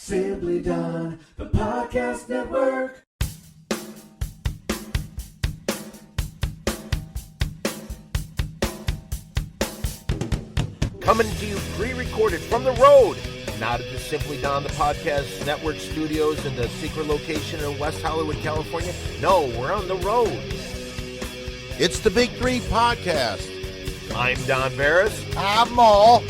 Simply Done, the podcast network. Coming to you pre-recorded from the road, not at the Simply Done, the podcast network studios in the secret location in West Hollywood, California. No, we're on the road. It's the Big Three Podcast. I'm Don Barris. I'm Mol.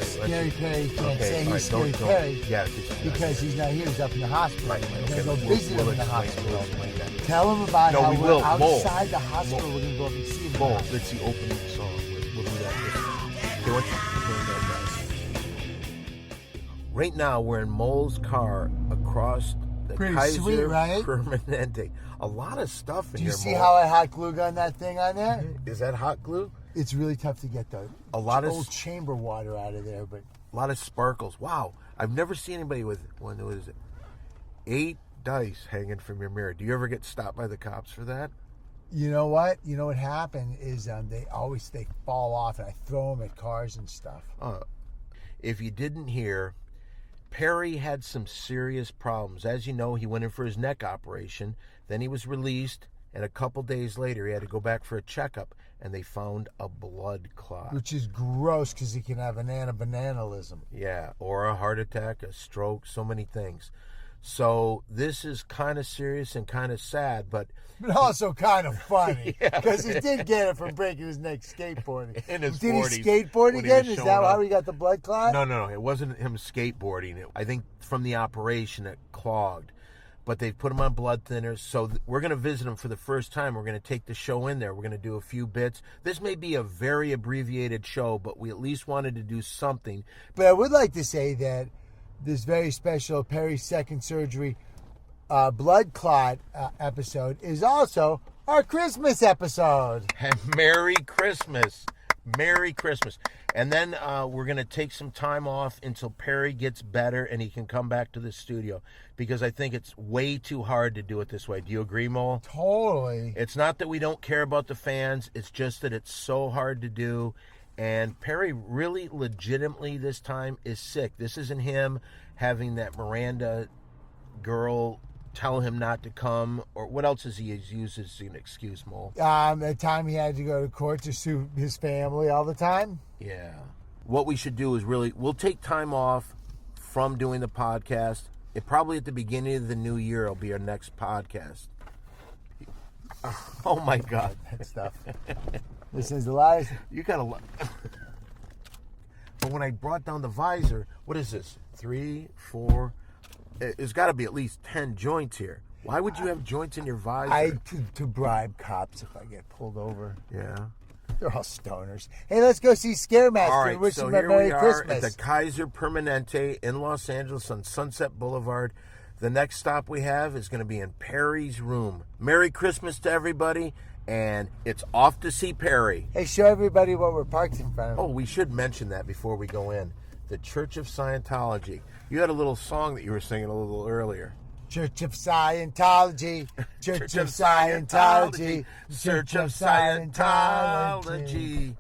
Scary Perry can't say he's all Scary right, Perry Yeah, because he's not here. He's up in the hospital. Right, We're okay, going to go we'll- visit we'll him in the explain- hospital. we'll explain that. Tell him about No, how we we're will. outside the Mol. hospital. We're going to go up and see him. Mol, that's the opening song. We'll do that. Okay, why don't you turn that down? Right now, we're in Mol's car across the Pretty Kaiser sweet, right? Permanente. A lot of stuff in Do you here, see Mol. how I hot glue gun that thing on there? Is that hot glue? It's really tough to get the A lot of old chamber water out of there, but A lot of sparkles. Wow. I've never seen anybody with, what is it, 8 dice hanging from your mirror. Do you ever get stopped by the cops for that? you know what? You know what happened is they fall off, and I throw them at cars and stuff. If you didn't hear, Perry had some serious problems. As you know, he went in for his neck operation. Then he was released, and a couple days later, he had to go back for a checkup, and they found a blood clot. Which is gross because he can have bananalism. Yeah, or a heart attack, a stroke, so many things. So this is kind of serious and kind of sad, but also kind of funny Yeah. because he did get it from breaking his neck skateboarding. in his Did 40s, he skateboard when he again? was Is showing that up. how he got the blood clot? No, it wasn't him skateboarding. I think from the operation it clogged. But they've put him on blood thinners, so we're going to visit him for the first time. We're going to take the show in there. We're going to do a few bits. This may be a very abbreviated show, but we at least wanted to do something. But I would like to say that this very special Perry's second surgery blood clot episode is also our Christmas episode. Merry Christmas. Merry Christmas. And then we're going to take some time off until Perry gets better and he can come back to the studio, because I think it's way too hard to do it this way. Do you agree, Mol? Totally. It's not that we don't care about the fans. It's just that it's so hard to do. And Perry really legitimately this time is sick. This isn't him having that Miranda girl tell him not to come, or what else has he used as an excuse, Mol? The time he had to go to court to sue his family all the time. Yeah. What we should do is we'll take time off from doing the podcast. It probably at the beginning of the new year will be our next podcast. Oh my God. That stuff. This is the last. You got a lot. But when I brought down the visor, what is this? 3, 4. There's got to be at least 10 joints here. Why would you have joints in your visor? To bribe cops if I get pulled over. Yeah. They're all stoners. Hey, let's go see Scaremaster. All right, Wish so him a here Merry we are Christmas. at the Kaiser Permanente in Los Angeles on Sunset Boulevard. The next stop we have is going to be in Perry's room. Merry Christmas to everybody, and it's off to see Perry. Hey, show everybody what we're parked in front of. Oh, we should mention that before we go in. The Church of Scientology. You had a little song that you were singing a little earlier. Church of Scientology. Church of Scientology. Church of Scientology.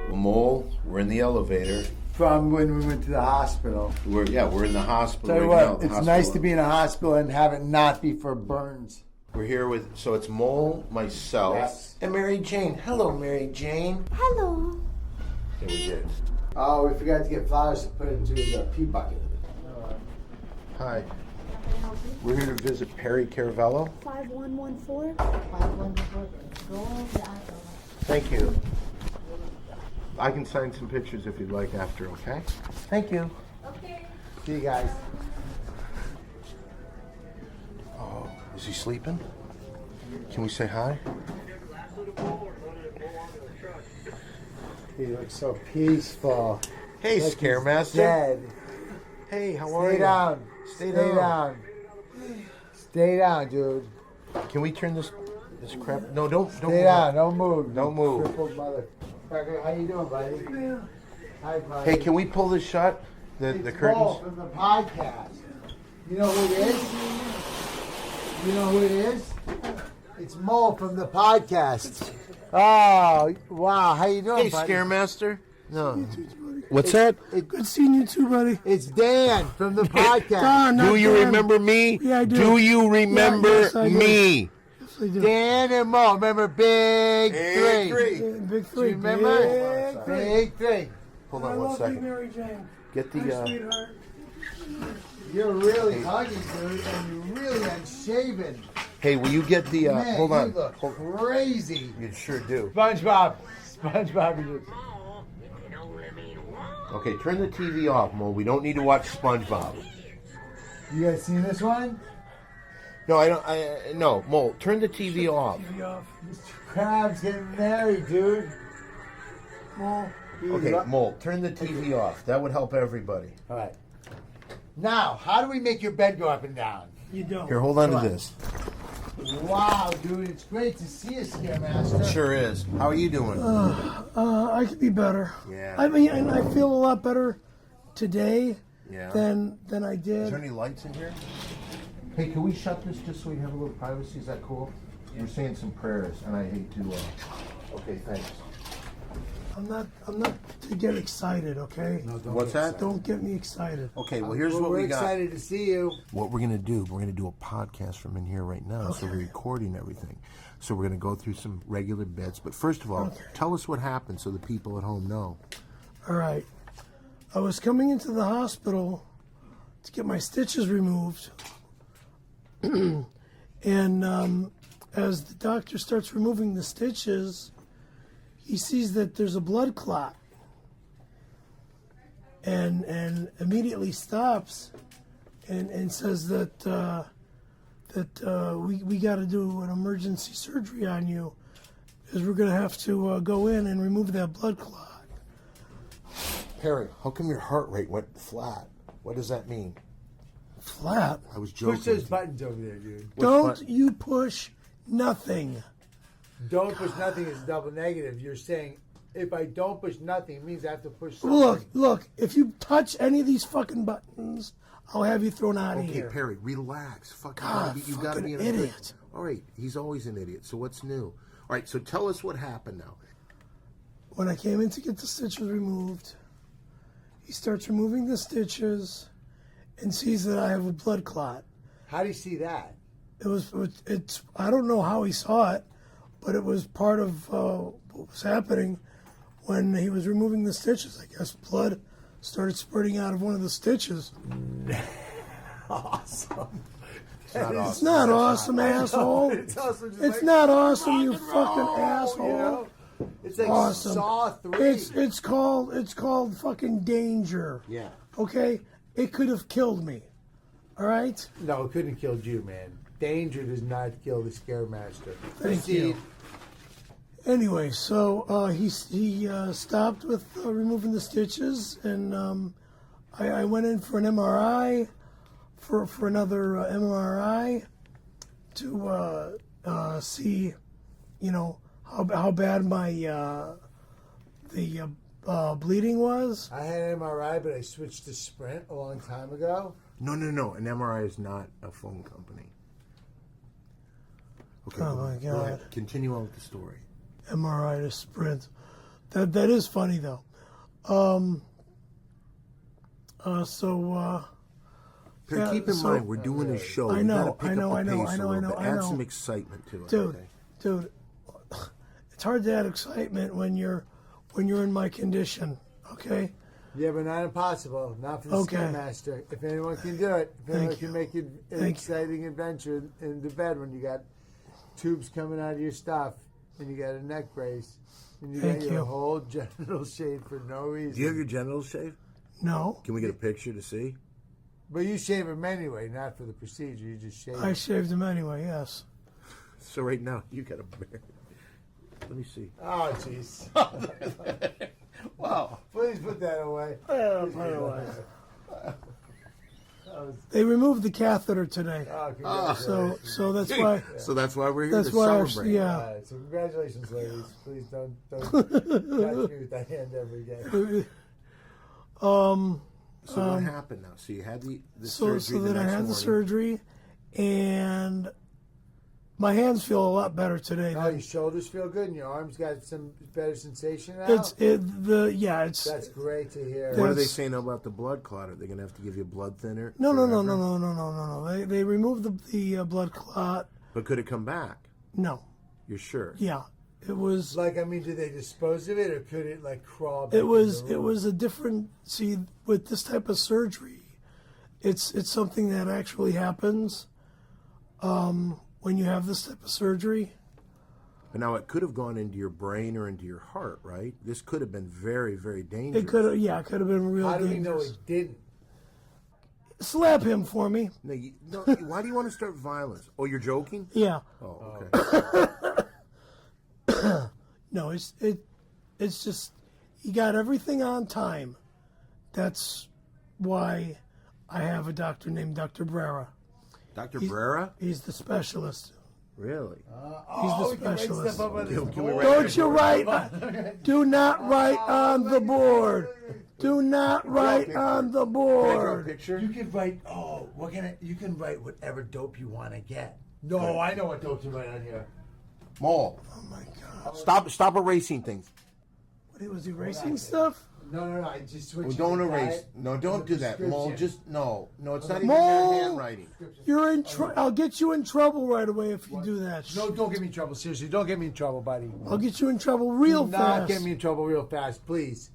Well, Mole, we're in the elevator. From when we went to the hospital. We're in the hospital. Tell you right now, what, the it's hospital. nice to be in a hospital and have it not be for burns. We're here with, so it's Mole, myself, Yes. and Mary Jane. Hello, Mary Jane. Hello. Yeah, we did. Oh, we forgot to get flowers to put into the pea bucket. Hi. We're here to visit Perry Caravello. 5114. 5114. Go on the aisle. Thank you. I can sign some pictures if you'd like after, okay? Thank you. Okay. See you guys. Oh, is he sleeping? Can we say hi? He looks so peaceful. Hey, Like Scare he's Master. Dead. Hey, how are Stay you? down. Stay Stay down. down. Stay down, dude. Can we turn this crap? No, don't. Stay move. down. Don't move. Don't move. Crippled motherfucker. How you doing, buddy? Hi, buddy. Hey, can we pull this shut? The It's curtains. Paul from the podcast. You know who it is? You know who it is? It's Mo from the podcast. Oh, wow. How you doing, Hey, buddy? Scare Master. No. What's that? Good seeing you too, buddy. It's Dan from the podcast. Don, not Do you Dan. remember me? Yeah, I do. Do you remember yes, I do. me? Yes, I do. Dan and Mo, remember Big Three? Yeah, big Do three. you remember? Big three. Big Three. Hold I on one love you, second. Mary Jane. Get Hi, the. sweetheart. You're really huggy, dude, and you're really unshaven. Hey, will you get the? Man, Hold on. you look crazy. You sure do. SpongeBob. SpongeBob. Okay, turn the TV off, Mo. We don't need to watch SpongeBob. You guys seen this one? No, I don't. No, Mo. Turn the TV off. TV off. Mr. Krabs getting married, dude. Well, Okay, Mo. Turn the TV off. That would help everybody. All right. Now, how do we make your bed go up and down? you don't. Here, hold on to this. Wow, dude, it's great to see you, Scaremaster. Sure is. How are you doing? I could be better. Yeah. I mean, and I feel a lot better today Yeah. than I Is did. there any lights in here? Hey, can we shut this just so we have a little privacy? Is that cool? We're saying some prayers, and I hate to. Okay, thanks. I'm not to get excited, okay? What's that? Don't get me excited. Okay, well, here's Well, what we're we got. excited to see you. What we're going to do, we're going to do a podcast from in here right now. So we're recording everything. So we're going to go through some regular bits. But first of all, tell us what happened so the people at home know. All right. I was coming into the hospital to get my stitches removed. And as the doctor starts removing the stitches, he sees that there's a blood clot. And immediately stops and says that we got to do an emergency surgery on you, because we're going to have to go in and remove that blood clot. Perry, how come your heart rate went flat? What does that mean? Flat. I was joking. Push those buttons over there, dude. Don't you push nothing. Don't push nothing is double negative. You're saying if I don't push nothing, it means I have to push something. Look, if you touch any of these fucking buttons, I'll have you thrown out of Okay, here. Perry, relax. Fucking God, you gotta be an fucking idiot. idiot. All right, he's always an idiot. So what's new? All right, so tell us what happened now. When I came in to get the stitches removed, he starts removing the stitches and sees that I have a blood clot. How do you see that? It's I don't know how he saw it, but it was part of what was happening when he was removing the stitches. I guess blood started spurting out of one of the stitches. Awesome. It's not awesome, asshole. It's awesome. Just It's like, not awesome, you rock and fucking roll, asshole. You know? It's like Awesome. Saw 3. It's called fucking danger. Yeah. Okay? It could have killed me. All right? No, it couldn't have killed you, man. Danger does not kill the Scaremaster. Thank you. Anyway, so he stopped with removing the stitches, and I went in for an MRI, for another MRI to see, you know, how bad my the bleeding was. I had an MRI, but I switched to Sprint a long time ago. No. An MRI is not a phone company. Okay. Oh, my Go ahead. God. Continue on with the story. MRI to Sprint. That is funny though. Perry, Yeah, keep in so- mind we're doing a show. I We know, gotta pick I know, up the I know, pace I a know, little I know, bit. I Add know. some excitement to it. Dude, Okay? dude, it's hard to add excitement when you're in my condition. Okay. Yeah, but not impossible. Not for the Okay. Scaremaster. If anyone can do it, if anyone Thank can you. make it an Thank exciting adventure in the bed when you got tubes coming out of your stuff and you got a neck brace and you Thank got your you. whole genital shaved for no reason. Do you have your genitals shaved? No, Can we get a picture to see? But you shave them anyway, not for the procedure. You just shave I them. shaved him anyway. Yes. So right now you got a bear. Let me see. Oh, jeez. Wow. Please put that away. They removed the catheter today, Oh, congratulations. so that's why. So that's why we're here That's to why. celebrate. Yeah. All right, so congratulations, ladies. Please don't touch me with that hand ever again. So what happened now? So you had the So surgery. then I had the surgery, and My hands feel a lot better today. Oh, your shoulders feel good, and your arms got some better sensation now. It's That's great to hear. What are they saying about the blood clot? Are they going to have to give you blood thinner? No. forever? They removed the blood clot. But could it come back? No. You're sure? Yeah. It was. Like, I mean, did they dispose of it, or could it like crawl back? It was a different. See, with this type of surgery, it's something that actually happens. When you have this type of surgery. But now it could have gone into your brain or into your heart, right? This could have been very, very dangerous. It could have been real How do dangerous. we know it didn't? Slap him for me. No, why do you want to start violence? Oh, you're joking? Yeah. Oh, okay. No, it's just he got everything on time. That's why I have a doctor named Dr. Brera. Dr. Brera? He's the specialist. Really? He's the specialist. Can we Don't you write? Do not write on the board. Do not write on the Can I draw a board. picture? You can write. Oh, you can write whatever dope you want to get. No, I know what dope to write on here. Mole. Oh my God! Stop erasing things. What was he erasing stuff? No. I just switched. Well, don't it. erase. No, don't do that. Mole, just no. It's not even Mole! your handwriting. You're in. I'll get you in trouble right away if you do that. No, don't get me in trouble. Seriously, don't get me in trouble, buddy. I'll get you in trouble real Do fast. not get me in trouble real fast, please.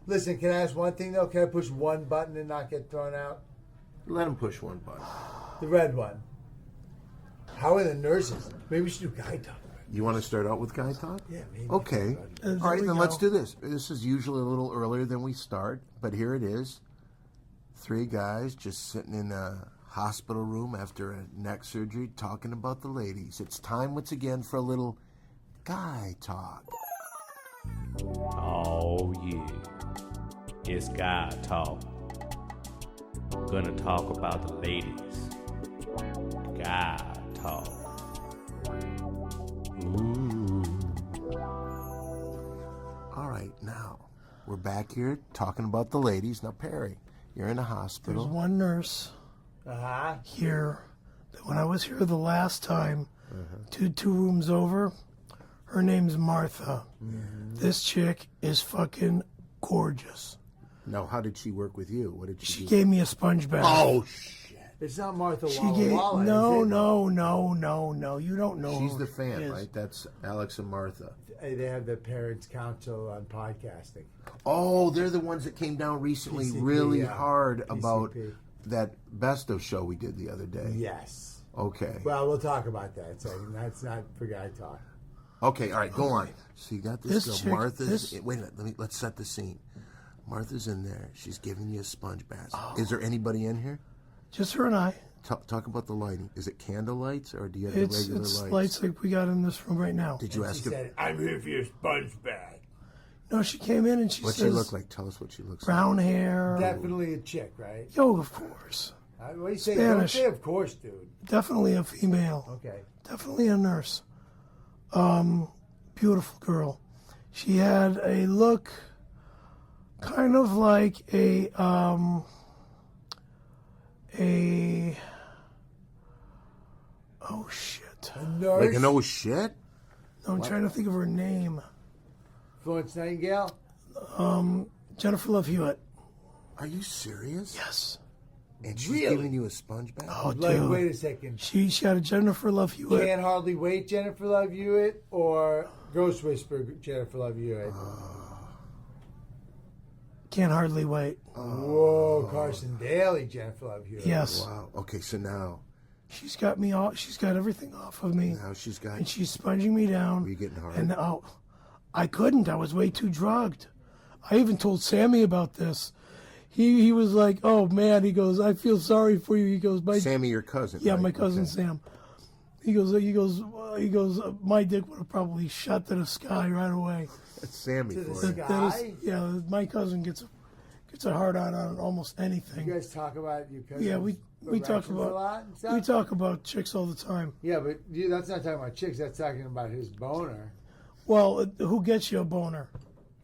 Listen, can I ask one thing though? Can I push one button and not get thrown out? Let him push one button. The red one. How are the nurses? Maybe we should do guy talk. You want to start out with guy talk? Yeah, maybe. Okay. There All right, we then go. let's do this. This is usually a little earlier than we start, but here it is. 3 guys just sitting in a hospital room after a neck surgery talking about the ladies. It's time once again for a little guy talk. Oh yeah, it's guy talk. Gonna talk about the ladies. Guy talk. All right, now we're back here talking about the ladies. Now, Perry, you're in a hospital. There's one nurse here that when I was here the last time, two rooms over, her name's Martha. This chick is fucking gorgeous. Now, how did she work with you? What did she She do? gave me a sponge bath. Oh, shit. It's not Martha She Walla gave Walla, no. is it? You don't know. She's who the she fan, is. right? That's Alex and Martha. They have the Parents Council on podcasting. Oh, they're the ones that came down recently PCP, really yeah. hard about PCP. that Best of show we did the other day. Yes. Okay. Well, we'll talk about that. So that's not for guy talk. Okay, all right, go on. So you got this, This girl, chick- Martha's. this- Wait a minute, let's set the scene. Martha's in there. She's giving you a sponge bath. Is there anybody in here? Just her and I. Talk about the lighting. Is it candle lights or do you have It's the regular lights like we got in this room right now. Did you ask She her said, "I'm here for your sponge bath." No, she came in and she what says, she look like? Tell us what she looks brown hair. Definitely a chick, right? Yo, of course. What do you say? Spanish. Don't say, of course, dude. Definitely a female. Okay. Definitely a nurse. Beautiful girl. She had a look kind of like a oh shit. Nurse. like? Like an oh shit? No, I'm trying to think of her name. Florence Nightingale. Jennifer Love Hewitt. Are you serious? Yes. And she's Really? giving you a sponge bath? Oh, Like, dude. wait a second. She had a Jennifer Love Hewitt. Can't Hardly Wait, Jennifer Love Hewitt, or Ghost Whisperer, Jennifer Love Hewitt. Can't hardly wait. Whoa, Carson Daly, Jennifer Love Hewitt. Yes. Wow. Okay, so now She's got me off. She's got everything off of me. she's got And she's sponging me down. Were you getting hard? And I couldn't. I was way too drugged. I even told Sammy about this. He was like, "Oh man," he goes, "I feel sorry for you." He goes, Sammy, your cousin. Yeah, right? my cousin Okay. Sam. He goes. My dick would have probably shot to the sky right away. That's Sammy To the for you. sky? That is, yeah, my cousin gets a hard on almost anything. You guys talk about your cousin's Yeah, we talk erections a lot about and stuff? we talk about chicks all the time. Yeah, but that's not talking about chicks. That's talking about his boner. Well, who gets you a boner?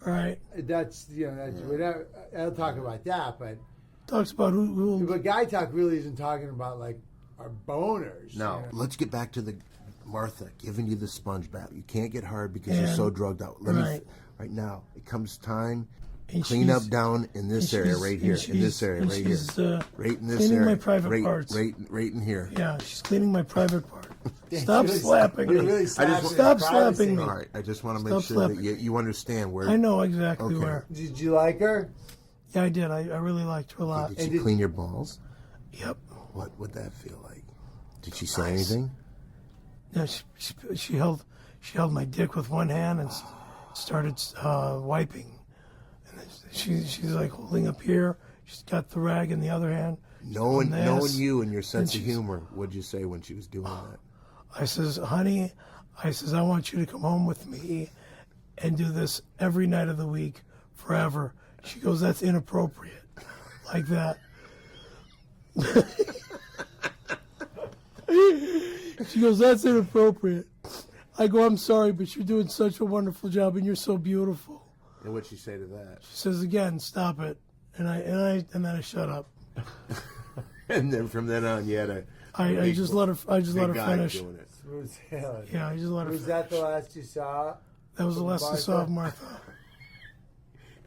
All right, That's whatever. I'll talk about that, but talks about who guy talk really isn't talking about like our boners. Now, you know? let's get back to the Martha giving you the sponge bath. You can't get hard because you're so drugged out. Right now, it comes time. Clean up down in this area right here. In this area right here. Right in this area. Cleaning my private parts. Right in here. Yeah, she's cleaning my private part. Stop slapping me. Really Stop slapping me. All right, I just want to make sure that you understand where. I know exactly where. Did you like her? Yeah, I did. I really liked her a lot. Did she clean your balls? Yep. What would that feel like? Did she say anything? Yeah, she held my dick with one hand and started wiping. And she's like holding up here. She's got the rag in the other hand. Knowing you and your sense of humor, what'd you say when she was doing that? I says, honey, I want you to come home with me and do this every night of the week forever. She goes, that's inappropriate. Like that. She goes, that's inappropriate. I go, I'm sorry, but you're doing such a wonderful job and you're so beautiful. And what'd she say to that? She says, again, stop it. And then I shut up. And then from then on, you had a. I just let her finish. Doing it. Smooth sailing. Yeah, I just let her Was finish. that the last you saw? That was the last I saw of Martha.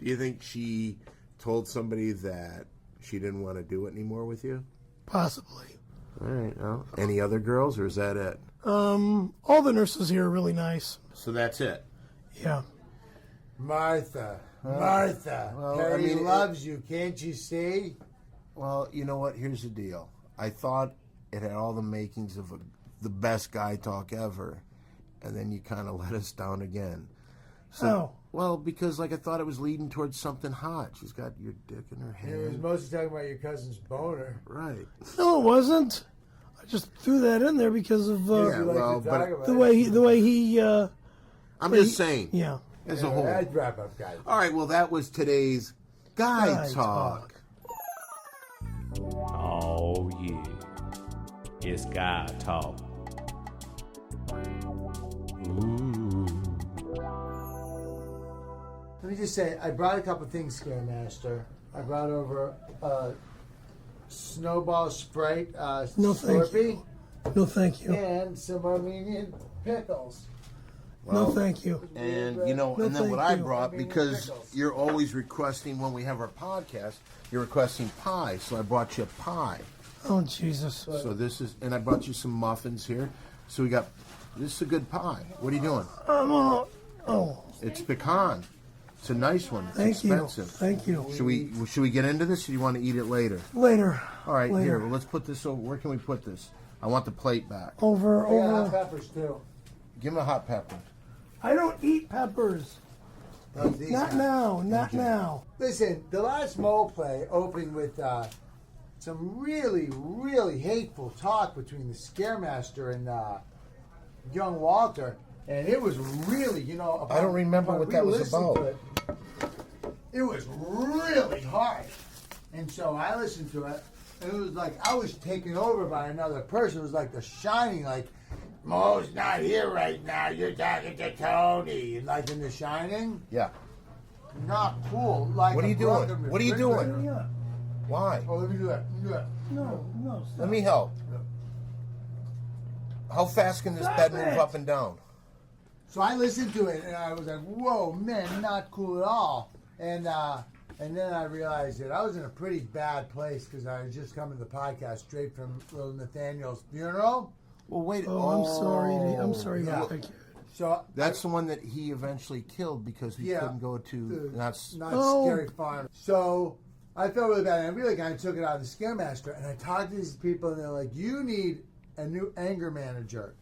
Do you think she told somebody that she didn't want to do it anymore with you? Possibly. All right. Well, any other girls, or is that it? All the nurses here are really nice. So that's it. Yeah. Martha. Well, Perry loves you, can't you see? Well, you know what? Here's the deal. I thought it had all the makings of the best guy talk ever, and then you kind of let us down again. So, well, because I thought it was leading towards something hot. She's got your dick in her hand. It was mostly talking about your cousin's boner. Right. No, it wasn't. I just threw that in there because of the way he. I'm just saying. Yeah. As a whole. I'd wrap up, guys. All right. Well, that was today's Guy Talk. Oh, yeah. It's Guy Talk. Ooh. Let me just say, I brought a couple things, Scaremaster. I brought over Snowball Sprite No, thank Slurpee you. No, thank you. and some Armenian pickles. No, thank you. And, No, and then thank what I you. brought, because you're always requesting when we have our podcast, you're requesting pie. So I brought you a pie. Oh, Jesus. So this is, and I brought you some muffins here. So this is a good pie. What are you doing? It's pecan. It's a nice one. It's Thank you. expensive. Thank you. Should we get into this, or do you want to eat it later? Later. All right, Later. here. Well, let's put this over. Where can we put this? I want the plate back. I got hot Over. peppers, too. Give him a hot pepper. I don't eat peppers. These Not guys. now. Not now. Listen, the last mole play opened with some really, really hateful talk between the Scaremaster and young Walter. And it was really, I don't remember what that was about. It was really hard. And so I listened to it, and it was like I was taken over by another person. It was like The Shining, like, Mo's not here right now. You're talking to Tony. And like in The Shining, Yeah. not cool. Like What are a you doing? drunken What are you refrigerator. doing? Yeah. Why? Oh, let me do that. Let me do that. No. Stop. Let me help. How fast can this Stop bed move it. up and down? So I listened to it, and I was like, whoa, man, not cool at all. And then I realized that I was in a pretty bad place because I had just come to the podcast straight from little Nathaniel's funeral. Well, wait. Oh, I'm sorry Yeah. about that kid. So That's the one that he eventually killed because he couldn't go to. That's not Oh. Scary Farm. So I felt really bad. And I really kind of took it out of the Scaremaster. And I talked to these people, and they're like, you need a new anger manager.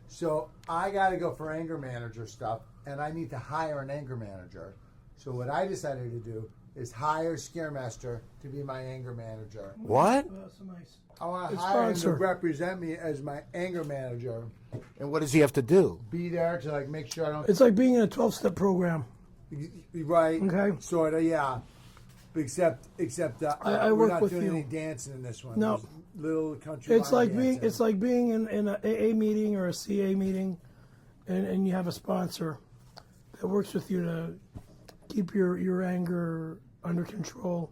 So I got to go for anger manager stuff, and I need to hire an anger manager. So what I decided to do is hire Scaremaster to be my anger manager. what? That's nice. I want to Good hire him to sponsor. represent me as my anger manager. And what does he have to do? Be there to like make sure I don't. It's like being in a 12-step program. Right. Okay. Sort of, yeah. Except I we're work not with doing you. any dancing in this one. No. There's little country. It's line like being dancing. in an AA meeting or a CA meeting, and you have a sponsor that works with you to keep your anger under control.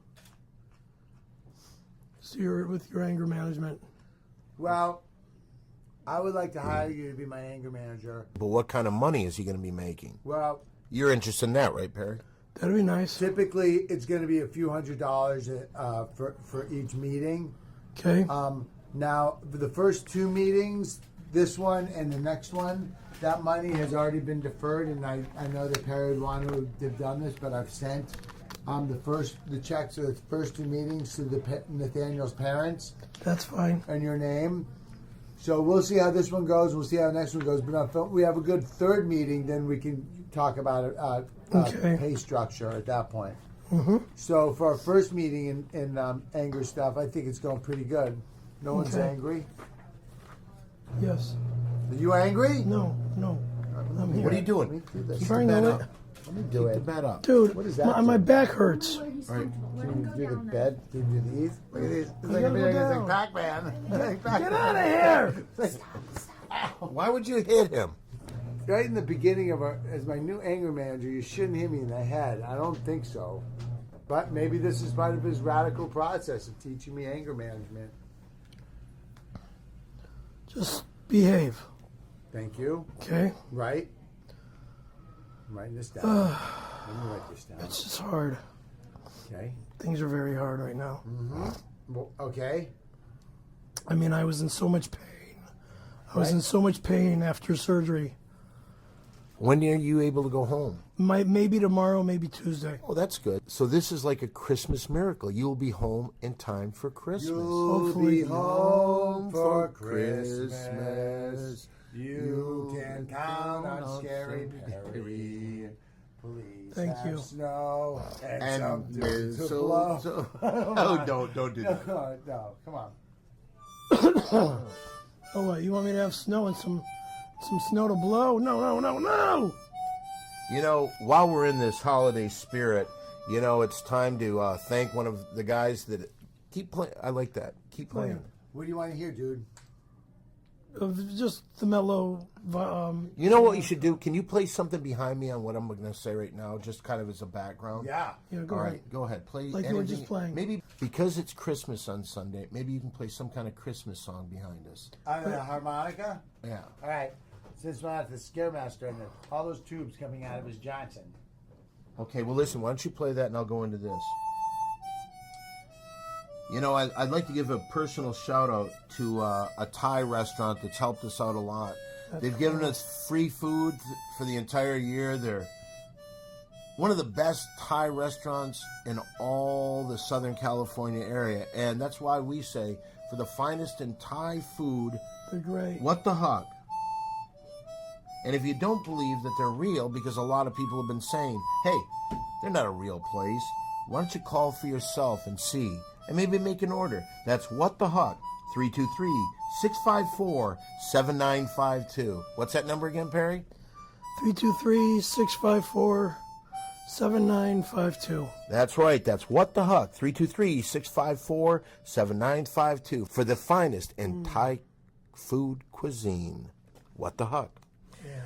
So you're with your anger management. Well, I would like to hire you to be my anger manager. But what kind of money is he going to be making? Well, You're interested in that, right, Perry? That'd be nice. typically it's going to be a few $100s for each meeting. Okay. Now, for the first 2 meetings, this one and the next one, that money has already been deferred, and I know that Perry would want to have done this, but I've sent the checks for the first 2 meetings to Nathaniel's parents That's fine. and your name. So we'll see how this one goes. We'll see how the next one goes. But if we have a good 3rd meeting, then we can talk about Okay. pay structure at that point. Mm-hmm. So for our first meeting in anger stuff, I think it's going pretty good. No one's Okay. angry. Yes. Are you angry? No. I'm here. What are you Let doing? me do this. Keep Trying the to bed let- up. Let me do Keep the it. bed up. Dude, What is that my do? back hurts. All right. Can you do the bed? Can you do these? Look at these. It's like, gotta go it's down. like Pac-Man. Get out of here! Why would you hit him? Right in the beginning of as my new anger manager, you shouldn't hit me in the head. I don't think so. But maybe this is part of his radical process of teaching me anger management. Just behave. Thank you. Okay? Right? I'm writing this down. Let me write this down. It's just hard. Okay. Things are very hard right now. Well, okay. I mean, I was in so much pain. I was in so much pain after surgery. When are you able to go home? Maybe tomorrow, maybe Tuesday. Oh, that's good. So this is like a Christmas miracle. You'll be home in time for Christmas. You'll Hopefully. be home for Christmas. You can count on Scary Perry. Please Thank have you. snow and And something to mistletoe. blow. Oh, don't do that. No, come on. Oh, what? You want me to have snow and some snow to blow? No. You know, while we're in this holiday spirit, you know, it's time to thank one of the guys that keep playing. I like that. Keep playing. What do you want to hear, dude? Just the mellow. You know what you should do? Can you play something behind me on what I'm going to say right now, just kind of as a background? Yeah. Go All ahead. right, go ahead. Play Like you were anything. just playing. Maybe because it's Christmas on Sunday, maybe you can play some kind of Christmas song behind us. A harmonica? Yeah. All right. Since we're at the Scaremaster and all those tubes coming out of his Johnson. Okay, well, listen, why don't you play that and I'll go into this. You know, I'd like to give a personal shout out to a Thai restaurant that's helped us out a lot. They've given us free food for the entire year. They're one of the best Thai restaurants in all the Southern California area. And that's why we say, for the finest in Thai food, They're great. what the huck? And if you don't believe that they're real, because a lot of people have been saying, hey, they're not a real place, why don't you call for yourself and see, and maybe make an order. That's What the Huck, 323-654-7952. What's that number again, Perry? 323-654-7952. That's right, that's What the Huck, 323-654-7952, for the finest in Thai food cuisine. What the Huck. Yeah.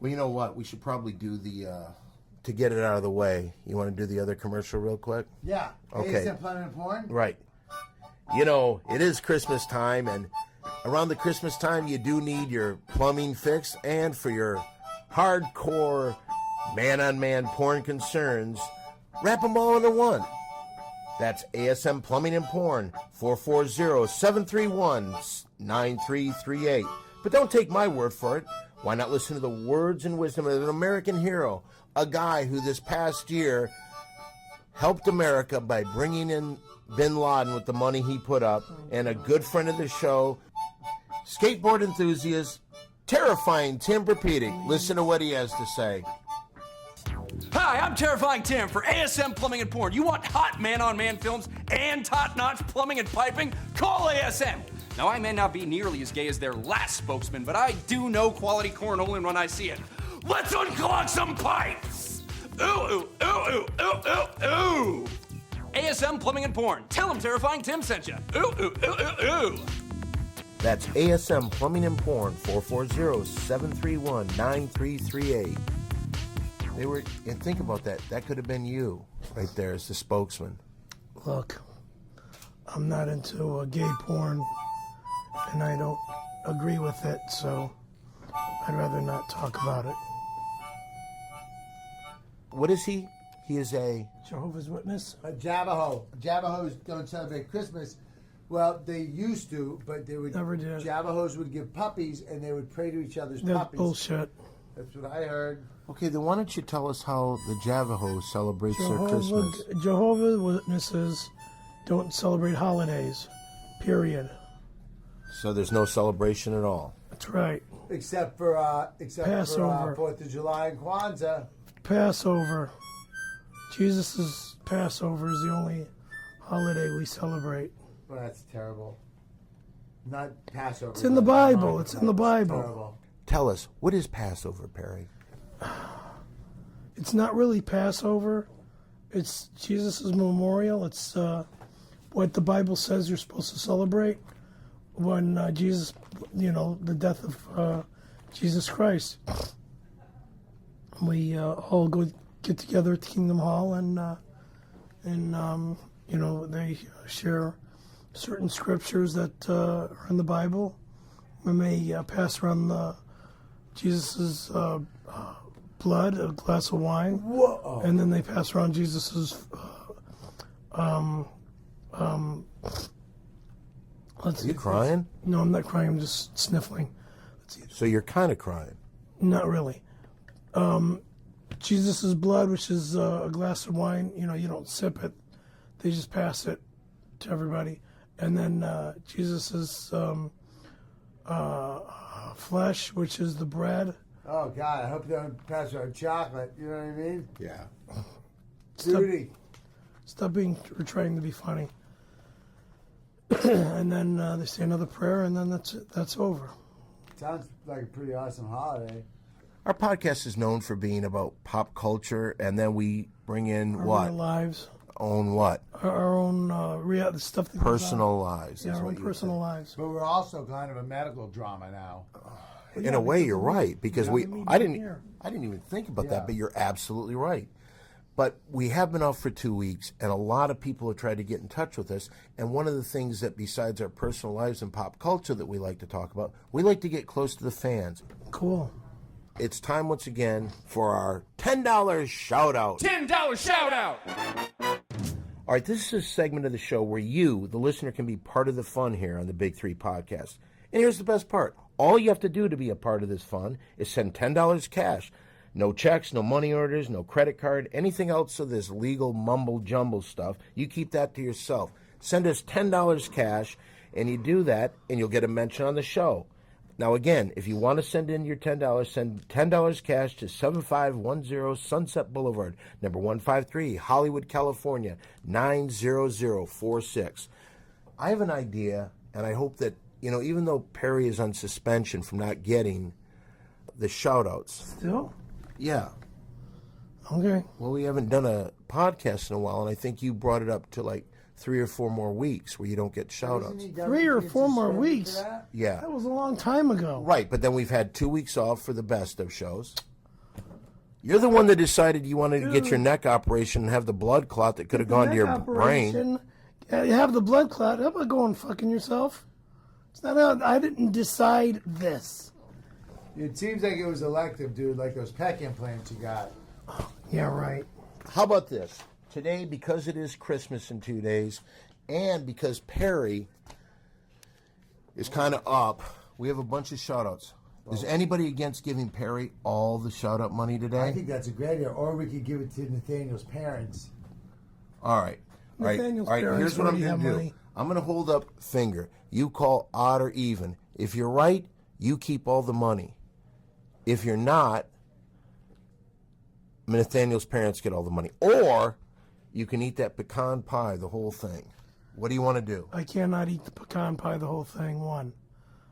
Well, you know what? We should probably do the, to get it out of the way, you want to do the other commercial real quick? Yeah. Okay. ASM Planet Porn? Right. You know, it is Christmas time, and around the Christmas time, you do need your plumbing fixed, and for your hardcore man-on-man porn concerns, wrap them all into one. That's ASM Plumbing and Porn, 440-731-9338. But don't take my word for it. Why not listen to the words and wisdom of an American hero, a guy who this past year helped America by bringing in Bin Laden with the money he put up, and a good friend of the show, skateboard enthusiast, terrifying Tim Berpedic. Listen to what he has to say. Hi, I'm Terrifying Tim for ASM Plumbing and Porn. You want hot man-on-man films and top-notch plumbing and piping? Call ASM. Now, I may not be nearly as gay as their last spokesman, but I do know quality cornholing when I see it. Let's unclog some pipes! Ooh, ooh, ooh, ooh, ooh, ooh, ooh! ASM Plumbing and Porn. Tell them Terrifying Tim sent you. Ooh, ooh, ooh, ooh, ooh! That's ASM Plumbing and Porn, 440-731-9338. And think about that. That could have been you right there as the spokesman. Look, I'm not into gay porn, and I agree with it, so I'd rather not talk about it. What is he? He is a... Jehovah's Witness? A Javaho. Javahos don't celebrate Christmas. Well, they used to, but they would. Never did. Javahos would give puppies, and they would pray to each other's That's puppies. bullshit. That's what I heard. Okay, then why don't you tell us how the Javahos celebrates their Christmas? Jehovah's Witnesses don't celebrate holidays, period. So there's no celebration at all. That's right. Except for Passover. 4th of July and Kwanzaa. Passover. Jesus' Passover is the only holiday we celebrate. Well, that's terrible. Not Passover. It's in the Bible. It's in the Bible. Terrible. Tell us, what is Passover, Perry? It's not really Passover. It's Jesus' memorial. It's what the Bible says you're supposed to celebrate when Jesus, the death of Jesus Christ. We all get together at the Kingdom Hall and they share certain scriptures that are in the Bible. We may pass around Jesus' blood, a glass of wine. Whoa. And then they pass around Jesus' Are you crying? No, I'm not crying. I'm just sniffling. So you're kind of crying. Not really. Jesus' blood, which is a glass of wine, you don't sip it. They just pass it to everybody. And then Jesus' flesh, which is the bread. Oh, God, I hope they don't pass around chocolate. You know what I mean? Yeah. Duty. Stop trying to be funny. And then they say another prayer, and then that's over. Sounds like a pretty awesome holiday. Our podcast is known for being about pop culture, and then we bring in Our lives. Own what? Our own the stuff that goes Personal on. lives. Yeah, is our what own you personal said. lives. But we're also kind of a medical drama now. In a way, you're right, because I didn't even think about Yeah. that, but you're absolutely right. But we have been off for 2 weeks, and a lot of people have tried to get in touch with us. And one of the things that, besides our personal lives and pop culture that we like to talk about, we like to get close to the fans. Cool. It's time once again for our $10 shout out. $10 shout out! All right, this is a segment of the show where you, the listener, can be part of the fun here on the Big Three Podcast. And here's the best part. All you have to do to be a part of this fun is send $10 cash. No checks, no money orders, no credit card, anything else of this legal mumble-jumble stuff. You keep that to yourself. Send us $10 cash, and you do that, and you'll get a mention on the show. Now, again, if you want to send in your $10, send $10 cash to 7510 Sunset Boulevard, number 153, Hollywood, California, 90046. I have an idea, and I hope that, even though Perry is on suspension from not getting the shout-outs. Still? Yeah. Okay. Well, we haven't done a podcast in a while, and I think you brought it up to like 3 or 4 more weeks where you don't get shout-outs. 3 or 4 more weeks? Yeah. That was a long time ago. Right, but then we've had 2 weeks off for the best of shows. You're the one that decided you wanted to get your neck operation and have the blood clot that could have gone to your brain. Yeah, you have the blood clot. How about going fucking yourself? It's not. I didn't decide this. It seems like it was elective, dude, like those pec implants you got. Yeah, right. How about this? Today, because it is Christmas in 2 days, and because Perry is kind of up, we have a bunch of shout-outs. Is anybody against giving Perry all the shout-out money today? I think that's a great idea. Or we could give it to Nathaniel's parents. All right. Nathaniel's All right. parents Here's what I'm already going to have do. money. I'm going to hold up finger. You call odd or even. If you're right, you keep all the money. If you're not, Nathaniel's parents get all the money. Or you can eat that pecan pie, the whole thing. What do you want to do? I cannot eat the pecan pie, the whole thing. One.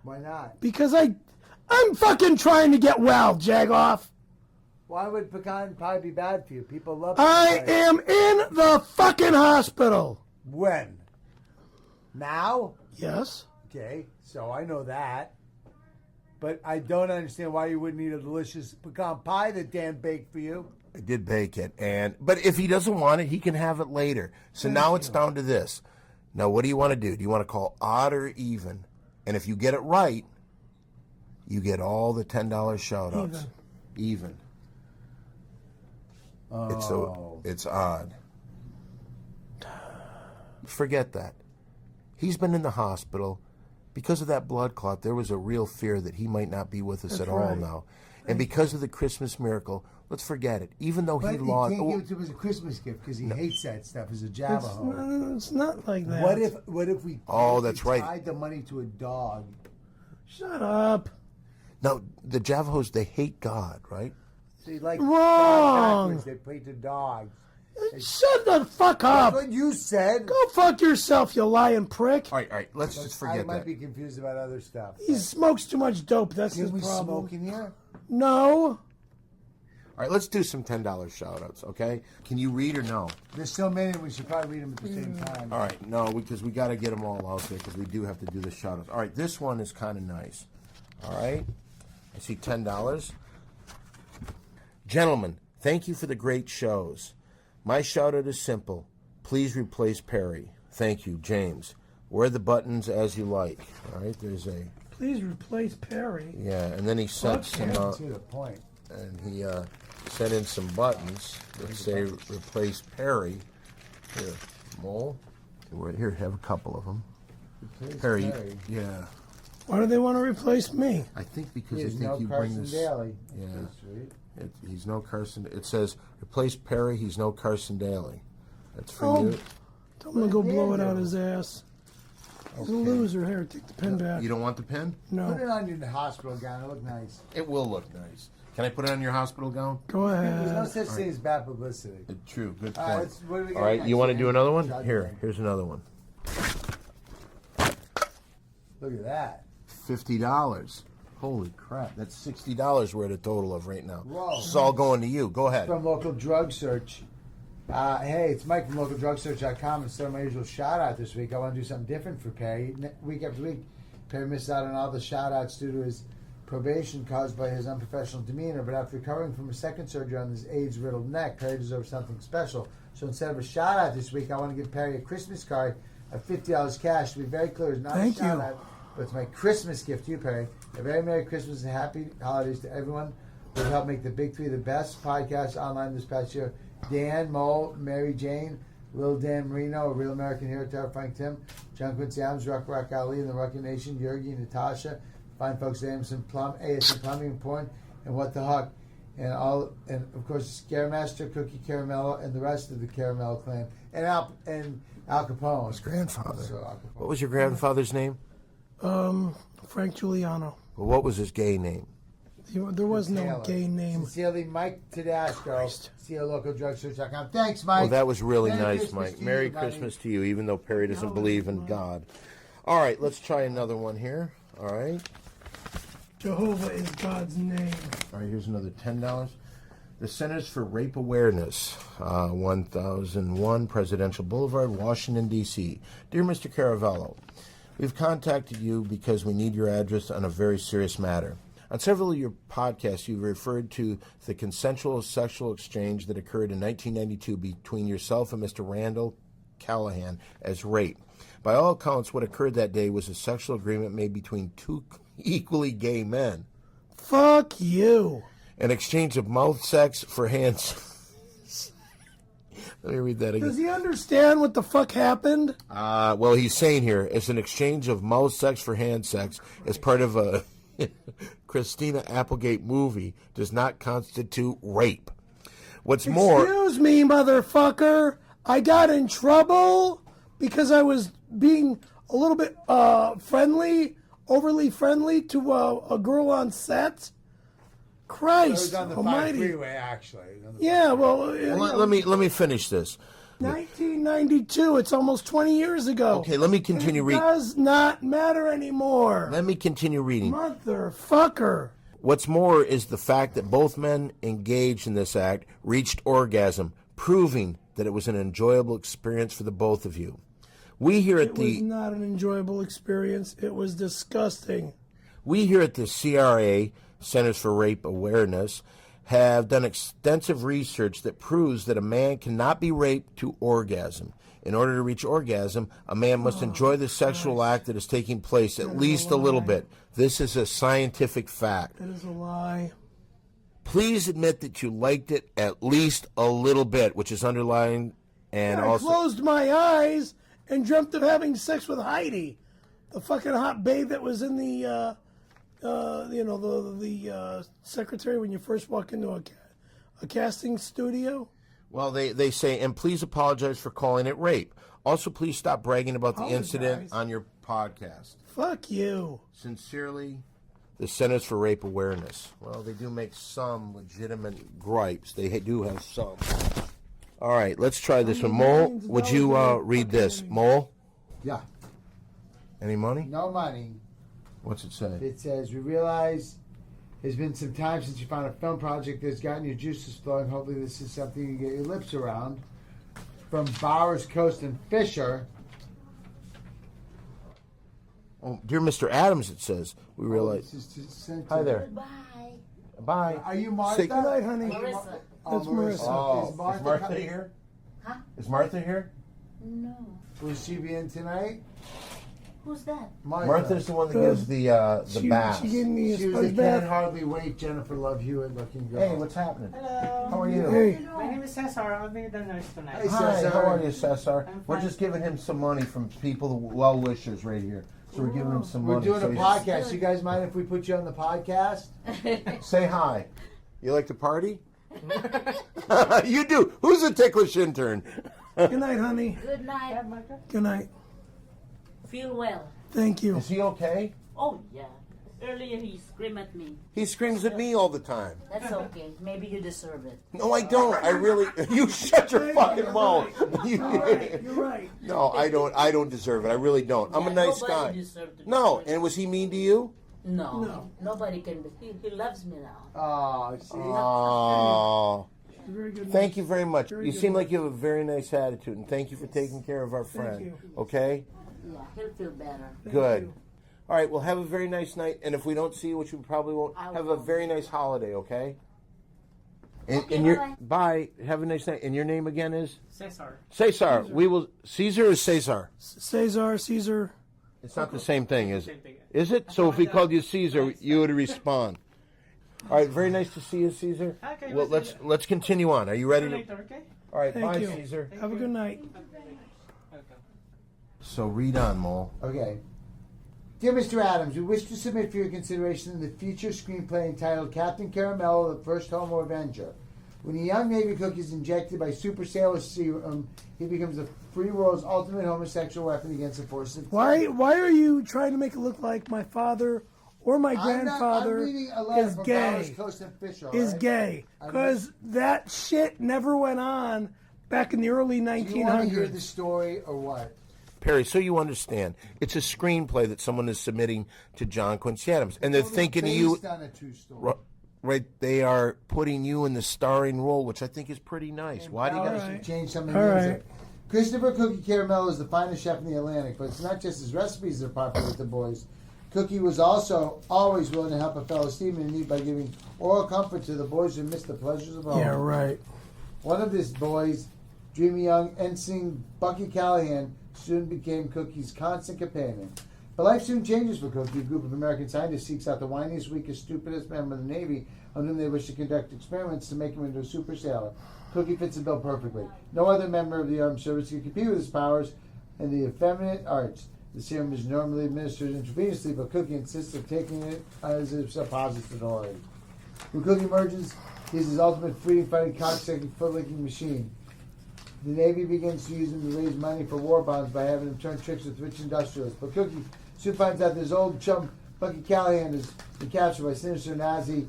Why not? Because I'm fucking trying to get well, Jagoff. Why would pecan pie be bad for you? People love I pecan pie. am in the fucking hospital. When? Now? Yes. Okay, so I know that. But I don't understand why you wouldn't eat a delicious pecan pie that Dan baked for you. I did bake it, but if he doesn't want it, he can have it later. So now it's down to this. Now, what do you want to do? Do you want to call odd or even? And if you get it right, you get all the $10 shout-outs. Even. Oh. It's odd. Forget that. He's been in the hospital. Because of that blood clot, there was a real fear that he might not be with us at all now. And because of the Christmas miracle, let's forget it. Even though he lost... He can't give it to him as a Christmas gift because he hates that stuff as a Javaho. It's not like that. What if we that's right. tied the money to a dog? Shut up. No, the Javajos, they hate God, right? See, like Wrong. they pray to dogs. Shut the fuck up. That's what you said. Go fuck yourself, you lying prick. All right, let's just forget I might that. be confused about other stuff. He smokes too much dope. That's his Can we problem. smoke in here? No. All right, let's do some $10 shout-outs, okay? Can you read or no? There's so many, we should probably read them at the same time. All right, no, because we got to get them all out there because we do have to do the shout-outs. All right, this one is kind of nice. All right, I see $10. Gentlemen, thank you for the great shows. My shout-out is simple. Please replace Perry. Thank you, James. Wear the buttons as you like. All right, there's a... Please replace Perry. Yeah, and then he sent some... To the point. and he sent in some buttons that say replace Perry. Here, Mole. Here, have a couple of them. Replace Perry, yeah. Why do they want to replace me? I think because He they is think no you Carson bring this... Daly. Yeah. That's sweet. He's no Carson... It says, replace Perry, he's no Carson Daly. That's for Oh, you. tell him to go blow it out his ass. He's a loser. Here, take the pen back. You don't want the pen? No. Put it on your hospital gown. It look nice. It will look nice. Can I put it on your hospital gown? Go There's no ahead. such thing as bad publicity. True, good All point. right, what do we got All right, next, you want to man? do another one? Shotgun. Here's another one. Look at that. $50. Holy crap, that's $60 we're at a total of right now. Whoa. This is all going to you. Go ahead. From Local Drug Search. Hey, it's Mike from LocalDrugSearch.com. Instead of my usual shout out this week, I want to do something different for Perry. Week after week, Perry missed out on all the shout outs due to his probation caused by his unprofessional demeanor. But after recovering from a second surgery on his AIDS riddled neck, Perry deserves something special. So instead of a shout out this week, I want to give Perry a Christmas card of $50 cash. To be very clear, it's not Thank a shout you. out, but it's my Christmas gift to you, Perry. A very Merry Christmas and Happy Holidays to everyone who helped make the Big Three the best podcast online this past year. Dan, Mo, Mary Jane, Lil Dan Marino, A Real American Hero, Terrifying Tim, John Quincy Adams, Rock Ali, and the Rocky Nation, Yergi, Natasha, fine folks at ASM Plumbing and Porn, and What the Huck, and of course Scaremaster, Cookie Caramello, and the rest of the Caramello clan, and Al Capone. His grandfather. So Al Capone. What was your grandfather's name? Frank Giuliano. Well, what was his gay name? There was no Taylor. gay name. Sincerely, Mike Tedasco, CLOcalDrugSearch.com. Thanks, Mike. Well, that was really Merry nice, Christmas Mike. to you, Merry buddy. Christmas to you, even though Perry doesn't believe in God. All right, let's try another one here. All right. Jehovah is God's name. All right, here's another $10. The Centers for Rape Awareness, 1001 Presidential Boulevard, Washington, D.C. Dear Mr. Caravello, we've contacted you because we need your address on a very serious matter. On several of your podcasts, you've referred to the consensual sexual exchange that occurred in 1992 between yourself and Mr. Randall Callahan as rape. By all accounts, what occurred that day was a sexual agreement made between two equally gay men. Fuck you. An exchange of mouth sex for hands. Let me read that again. Does he understand what the fuck happened? Well, he's saying here, it's an exchange of mouth sex for hand sex as part of a Christina Applegate movie does not constitute rape. What's more... Excuse me, motherfucker. I got in trouble because I was being a little bit overly friendly to a girl on set. It Christ was on the almighty. freeway, actually. Yeah, well, Let me finish this. 1992, it's almost 20 years ago. Okay, let me continue It reading. does not matter anymore. Let me continue reading. Motherfucker. What's more is the fact that both men engaged in this act reached orgasm, proving that it was an enjoyable experience for the both of you. We here at It was not an enjoyable experience. It was disgusting. We here at the CRA, Centers for Rape Awareness, have done extensive research that proves that a man cannot be raped to orgasm. In order to reach orgasm, a man must enjoy the sexual act that is taking place at least a little bit. This is a scientific fact. That is a lie. Please admit that you liked it at least a little bit, which is underlined and I also... closed my eyes and dreamt of having sex with Heidi, the fucking hot babe that was in the, the secretary when you first walk into a casting studio. Well, they say, and please apologize for calling it rape. Also, please stop bragging about the incident on your podcast. Fuck you. Sincerely, the Centers for Rape Awareness. Well, they do make some legitimate gripes. They do have some. All right, let's try this one. Mole, would you read this? Mole? Yeah. Any money? No money. What's it say? It says, we realize it's been some time since you found a film project that's gotten your juices flowing. Hopefully this is something you can get your lips around. From Barris, Coast, and Fisher. Oh, dear Mr. Adams, it says. We realize. Hi there. Bye. Bye. Are you Martha? Say Good night, honey. Marissa. That's Marissa. Oh, Is Martha is Martha coming? here? Huh? Is Martha here? No. Will she be in tonight? Who's that? Martha's the one that gives the bath. She gave me a She was sponge a Can't bath. Hardly Wait Jennifer Love Hewitt looking girl. Hey, what's happening? Hello. How are you? Hey, My name is Cesar. I'll be the nurse tonight. Hey, Hi, Cesar. how are you, Cesar? I'm We're fine. just giving him some money from people, the well-wishers right here. So we're giving him some We're money. doing so a podcast. You guys mind if we put you on the podcast? Say hi. You like to party? You do. Who's a ticklish intern? good night, honey. Good night. Good night. Feel well. Thank you. Is he okay? Oh, yeah. Earlier he screamed at me. He screams at me all the time. That's okay. Maybe you deserve it. No, I don't. I really. You shut your fucking mouth. You're right. No, I don't. I don't deserve it. I really don't. I'm a Yeah, nice nobody guy. deserved to be No, screamed. and was he mean to you? No. Nobody can be. He loves me now. Oh, see? Oh. Very good. Thank you very much. Very You good. seem like you have a very nice attitude, and thank you for taking care of our friend. you. Okay? Yeah, he'll feel better. Good. you. All right, well, have a very nice night, and if we don't see you, which we probably won't, I have a will. very nice holiday, okay? Okay, and your bye-bye. bye. Have a nice night. And your name again is Cesar. Cesar. We will. Caesar is Cesar. Caesar. It's not the same thing, is it? Same thing. Is it? So if we called you Caesar, you would respond. All right, very nice to see you, Caesar. Okay, Well, we'll see let's continue on. Are you ready to? Later, okay? All right, Thank bye, you. Caesar. Have a good night. Welcome. So read on, Mole. Okay. Dear Mr. Adams, we wish to submit for your consideration the feature screenplay entitled Captain Caramello, the First Homo Avenger. When a young Navy cook is injected by super sailor serum, he becomes the free world's ultimate homosexual weapon against the forces of Why are you trying to make it look like my father or my I'm grandfather reading a letter is from Barris, gay? Coast, and Fisher. Is alright? gay because that shit never went on back in the early Do you want to hear the 1900s. story or what? Perry, so you understand, it's a screenplay that someone is submitting to John Quincy Adams, and they're thinking of you. Based on a true story. Right, they are putting you in the starring role, which I think is pretty nice. Why do you Barris got should to? change some of the All music. right. Christopher Cookie Caramello is the finest chef in the Atlantic, but it's not just his recipes that are popular with the boys. Cookie was also always willing to help a fellow seaman in need by giving oral comfort to the boys who missed the pleasures of home. Yeah, right. One of his boys, dreamy young ensign Bucky Callahan, soon became Cookie's constant companion. But life soon changes for Cookie. A group of American scientists seeks out the whiniest, weakest, stupidest member of the Navy on whom they wish to conduct experiments to make him into a super sailor. Cookie fits the bill perfectly. No other member of the armed service can compete with his powers in the effeminate arts. The serum is normally administered intravenously, but Cookie insists on taking it as a suppository. When Cookie emerges, he is his ultimate freedom-fighting, cocksucking, foot-licking machine. The Navy begins to use him to raise money for war bonds by having him turn tricks with rich industrialists. But Cookie soon finds out that his old chum, Bucky Callahan, has been captured by sinister Nazi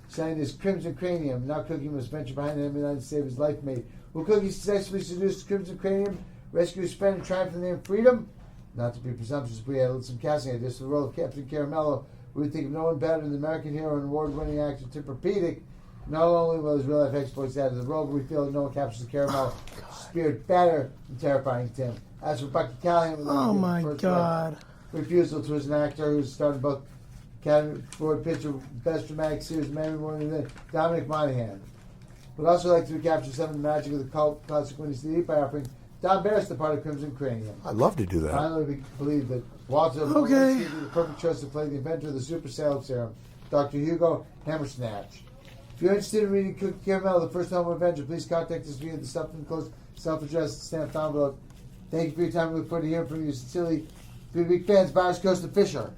scientist Crimson Cranium. Now Cookie must venture behind him and save his life mate. Will Cookie successfully seduce Crimson Cranium, rescue his friend, and triumph in the name of freedom? Not to be presumptuous, we had some casting ideas for the role of Captain Caramello. We would think of no one better than the American hero and award-winning actor Tim Pedic. Not only will his real-life exploits add to the role, but we feel that no one captures the Caramello spirit better than terrifying Tim. As for Bucky Callahan, Oh my God. refusal to as an actor who's starred in both Academy Award picture Best Dramatic Series, Memory More Than Dominic Monaghan. Would also like to recapture some of the magic of the cult classic Winnie the Deep by offering Don Barris, the part of Crimson Cranium. I'd love to do that. Finally, we believe that Walter Molinski would be the perfect choice to play the inventor of the super salad serum, Dr. Hugo Hammersnatch. If you're interested in reading Cookie Caramel, the first home Avenger, please contact us via the self-enclosed, self-addressed stamped envelope. Thank you for your time. We look forward to hearing from you. Sincerely, three big fans, Barris Coast and Fisher.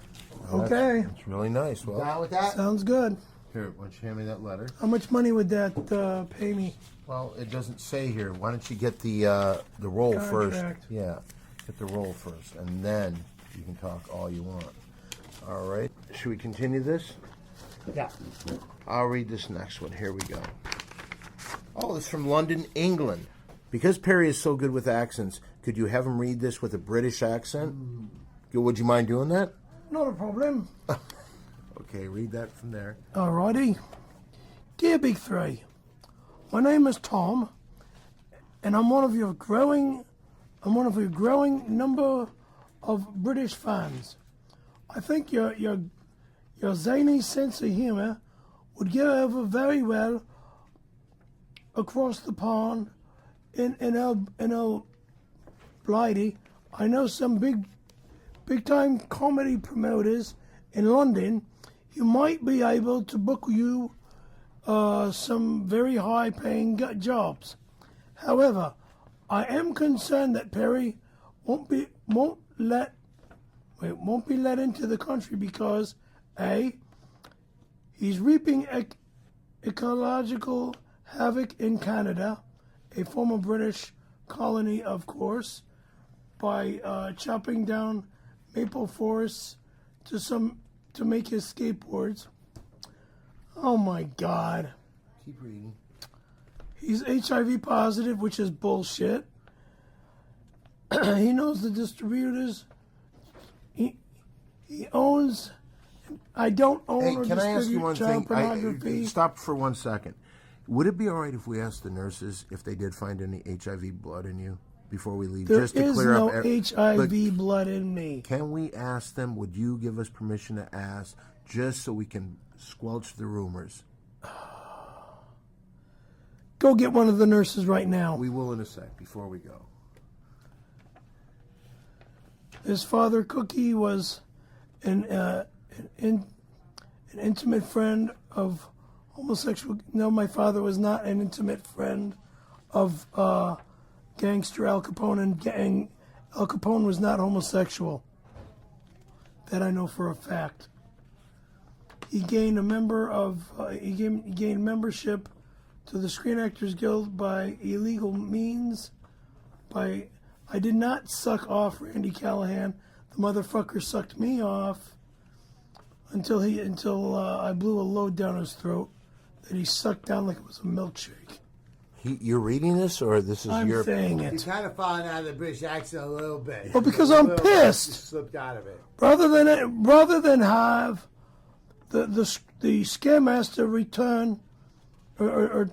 Okay. That's really nice. Well, Down with that? Sounds good. here, why don't you hand me that letter? How much money would that pay me? Well, it doesn't say here. Why don't you get the roll first? Contract. Yeah, get the roll first, and then you can talk all you want. All right. Should we continue this? Yeah. I'll read this next one. Here we go. Oh, this is from London, England. Because Perry is so good with accents, could you have him read this with a British accent? Would you mind doing that? Not a problem. Okay, read that from there. Alrighty. Dear Big Three, my name is Tom, and I'm one of your growing number of British fans. I think your zany sense of humor would get over very well across the pond in El Blighty. I know some big time comedy promoters in London. You might be able to book you some very high paying jobs. However, I am concerned that Perry won't be let into the country because A, he's reaping ecological havoc in Canada, a former British colony, of course, by chopping down maple forests to make his skateboards. Oh my God. Keep reading. He's HIV positive, which is bullshit. He knows the distributors. He owns. I don't own Hey, or can I ask you distribute one child thing? pornography. Stop for 1 second. Would it be all right if we asked the nurses if they did find any HIV blood in you before we leave? There just to is clear no up HIV blood in me. Can we ask them? Would you give us permission to ask, just so we can squelch the rumors? Go get one of the nurses right now. We will in a sec. Before we go. His father, Cookie, was an intimate friend of homosexual. No, my father was not an intimate friend of gangster Al Capone, and Al Capone was not homosexual. That I know for a fact. He gained gained membership to the Screen Actors Guild by illegal means. I did not suck off Randy Callahan. The motherfucker sucked me off until I blew a load down his throat that he sucked down like it was a milkshake. You're reading this, or this is I'm your? saying You're it. kind of falling out of the British accent a little bit. Well, because I'm pissed. You slipped out of it. Rather than have the Scaremaster return, rather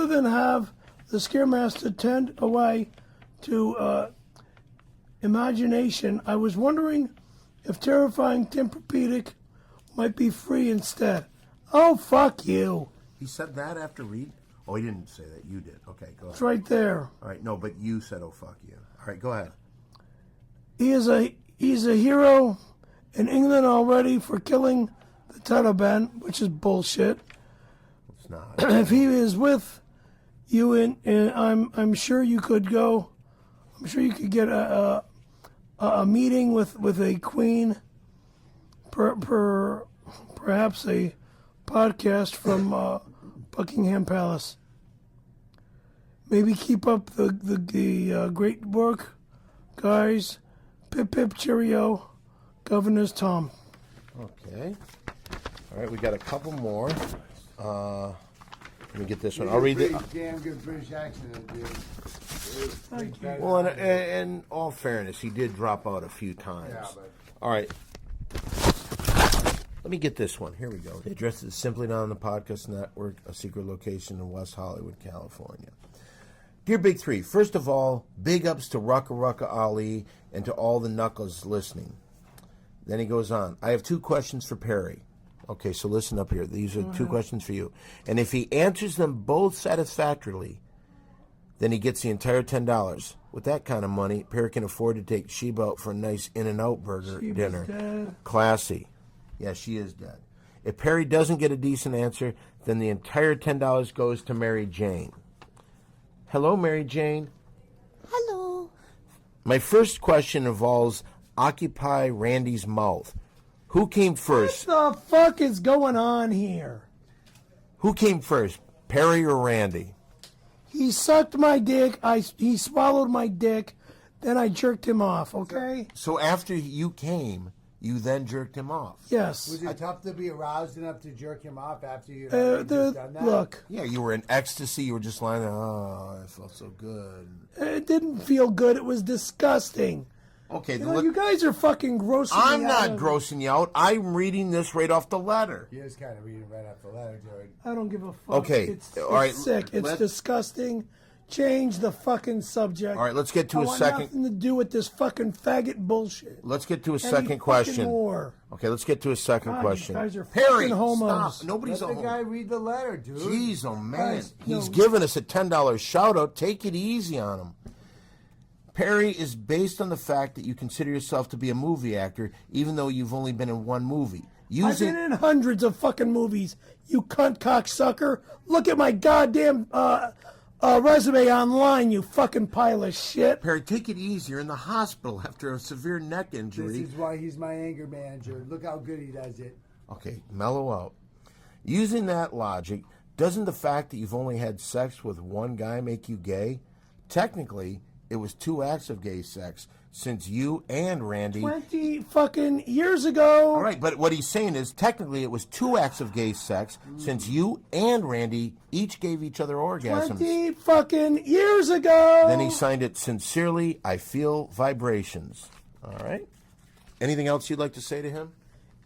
than have the Scaremaster turned away to imagination, I was wondering if terrifying Tempur-Pedic might be free instead. Oh, fuck you. He said that after read. Oh, he didn't say that. You did. Okay, go ahead. It's right there. All right, no, but you said, "Oh, fuck you." All right, go ahead. He's a hero in England already for killing the Taliban, which is bullshit. It's not. If he is with you, and I'm sure you could go. I'm sure you could get a meeting with a queen, perhaps a podcast from Buckingham Palace. Maybe keep up the great work, guys. Pip pip cheerio, Governor's Tom. Okay. All right, we got a couple more. Let me get this one. I'll read it. Damn good British accent, dude. Thank you. Well, in all fairness, he did drop out a few times. Yeah, but All right. Let me get this one. Here we go. The address is Simply Not on the Podcast Network, a secret location in West Hollywood, California. Dear Big Three, first of all, big ups to Rucka Rucka Ali and to all the knuckles listening. Then he goes on. I have two questions for Perry. Okay, so listen up here. These are two questions for you. And if he answers them both satisfactorily, Then he gets the entire $10. With that kind of money, Perry can afford to take Sheba out for a nice In-N-Out burger Sheba's dinner. dead. Classy. Yeah, she is dead. If Perry doesn't get a decent answer, then the entire $10 goes to Mary Jane. Hello, Mary Jane. Hello. My first question involves Occupy Randy's mouth. Who came first? What the fuck is going on here? Who came first, Perry or Randy? He sucked my dick. He swallowed my dick. Then I jerked him off. Okay. So after you came, you then jerked him off. Yes. Was it tough to be aroused enough to jerk him off after you had just done that? Look, Yeah, you were in ecstasy. You were just lying there. Oh, I felt so good. it didn't feel good. It was disgusting. Okay, You then know, look, you guys are fucking grossing I'm me not out. grossing you out. I'm reading this right off the letter. He is kind of reading right off the letter, Jared. I don't give a fuck. Okay, It's all right, sick. It's let's- disgusting. Change the fucking subject. All right, let's get to I a want second. nothing to do with this fucking faggot bullshit. Let's get to a Any second fucking question. More. Okay, let's get to a second God, question. you guys are Perry, fucking homos. stop. Nobody's Let a the guy homo. read the letter, dude. Jeez, oh man. Guys, He's no. giving us a $10 shout out. Take it easy on him. Perry is based on the fact that you consider yourself to be a movie actor, even though you've only been in one movie. I've been in hundreds of fucking movies, you cunt cocksucker. Look at my goddamn resume online, you fucking pile of shit. Perry, take it easy. You're in the hospital after a severe neck This injury. is why he's my anger manager. Look how good he does it. Okay, mellow out. Using that logic, doesn't the fact that you've only had sex with one guy make you gay? Technically, it was 2 acts of gay sex, since you and Randy... 20 fucking years ago. All right, but what he's saying is technically it was 2 acts of gay sex, since you and Randy each gave each other orgasms. 20 fucking years ago. Then he signed it, sincerely, I feel vibrations. All right? Anything else you'd like to say to him?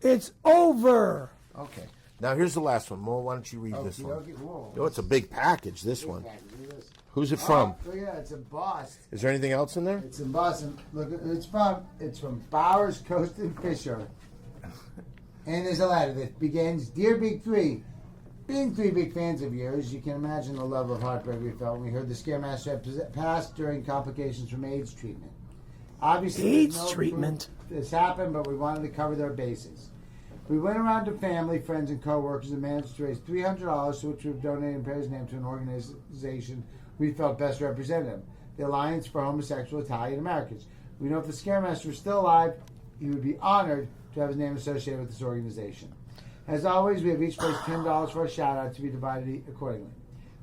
It's over. Okay. Now here's the last one. Mo, why don't you read this one? Oh, it's a big package, this one. Who's it from? Oh, yeah, it's in Boston. Is there anything else in there? It's in Boston. Look, it's from Barris, Coast and Fisher. And there's a letter that begins, Dear Big Three, being 3 big fans of yours, you can imagine the level of heartbreak we felt when we heard the Scaremaster had passed during complications from AIDS treatment. Obviously, AIDS there's no treatment? proof this happened, but we wanted to cover their bases. We went around to family, friends, and co-workers and managed to raise $300, to which we've donated in Perry's name to an organization we felt best represented him, the Alliance for Homosexual Italian Americans. We know if the Scaremaster was still alive, he would be honored to have his name associated with this organization. As always, we have each placed $10 for a shout-out to be divided accordingly.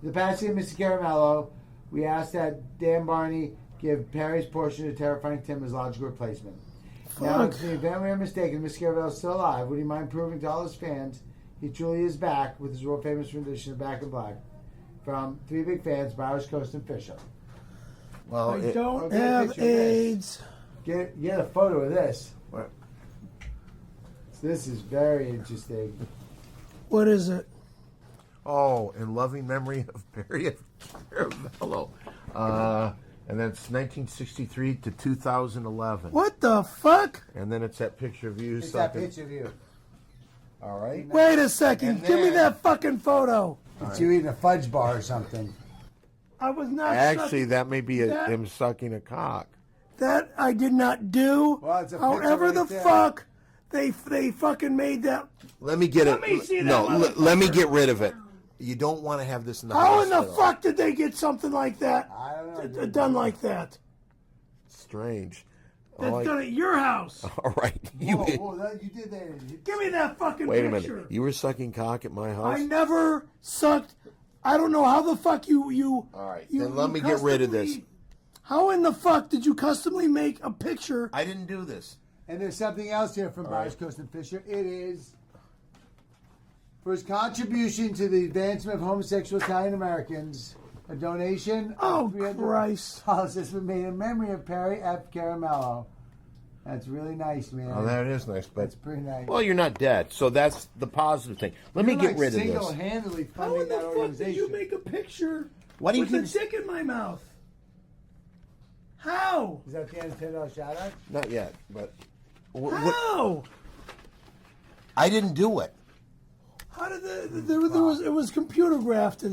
The passing of Mr. Caramello, we ask that Dan Barney give Perry's portion to Terrifying Tim as logical replacement. Now, if the event we are mistaken, Mr. Caramello is still alive, would he mind proving to all his fans he truly is back with his world-famous rendition of Back in Black? From 3 big fans, Barris, Coast, and Fisher. Well, I don't get a have picture of this. AIDS. Get a photo of this. What? This is very interesting. What is it? Oh, in loving memory of Perry Caramello. And that's 1963 to 2011. What the fuck? And then it's that picture of you It's that sucking. picture of you. All right. Wait a second. And Give me then- that fucking photo. It's you eating a fudge bar or something. I was not Actually, sucking- that may be that- him sucking a cock. That I did not do. Well, it's a picture However right the there. fuck they fucking made that. Let me get Let it. me see that No, motherfucker. let me get rid of it. You don't want to have this in the How in the hospital. fuck did they get something like that I don't know. done like that? Strange. That's All right. done at your house. All right. You, You did that. Give me that fucking wait a picture. minute. You were sucking cock at my house? I never sucked. I don't know how the fuck you. All right. you- Then let you me get rid of this. customly- How in the fuck did you customly make a picture? I didn't do this. And there's something else here from Barris, Coast, and Fisher. It is for his contribution to the advancement of homosexual Italian Americans. A donation Oh, of $300 Christ. has been made in memory of Perry F. Caramello. That's really nice, man. Oh, that is nice, but That's pretty nice. well, you're not dead, so that's the positive thing. Let me get rid of this. Single-handedly How funding in the that fuck organization. did you make a picture Why do you with a keep- dick in my mouth? How? Is that the end of $10 shout out? Not yet, but How? I didn't do it. How did there was it was computer graphed?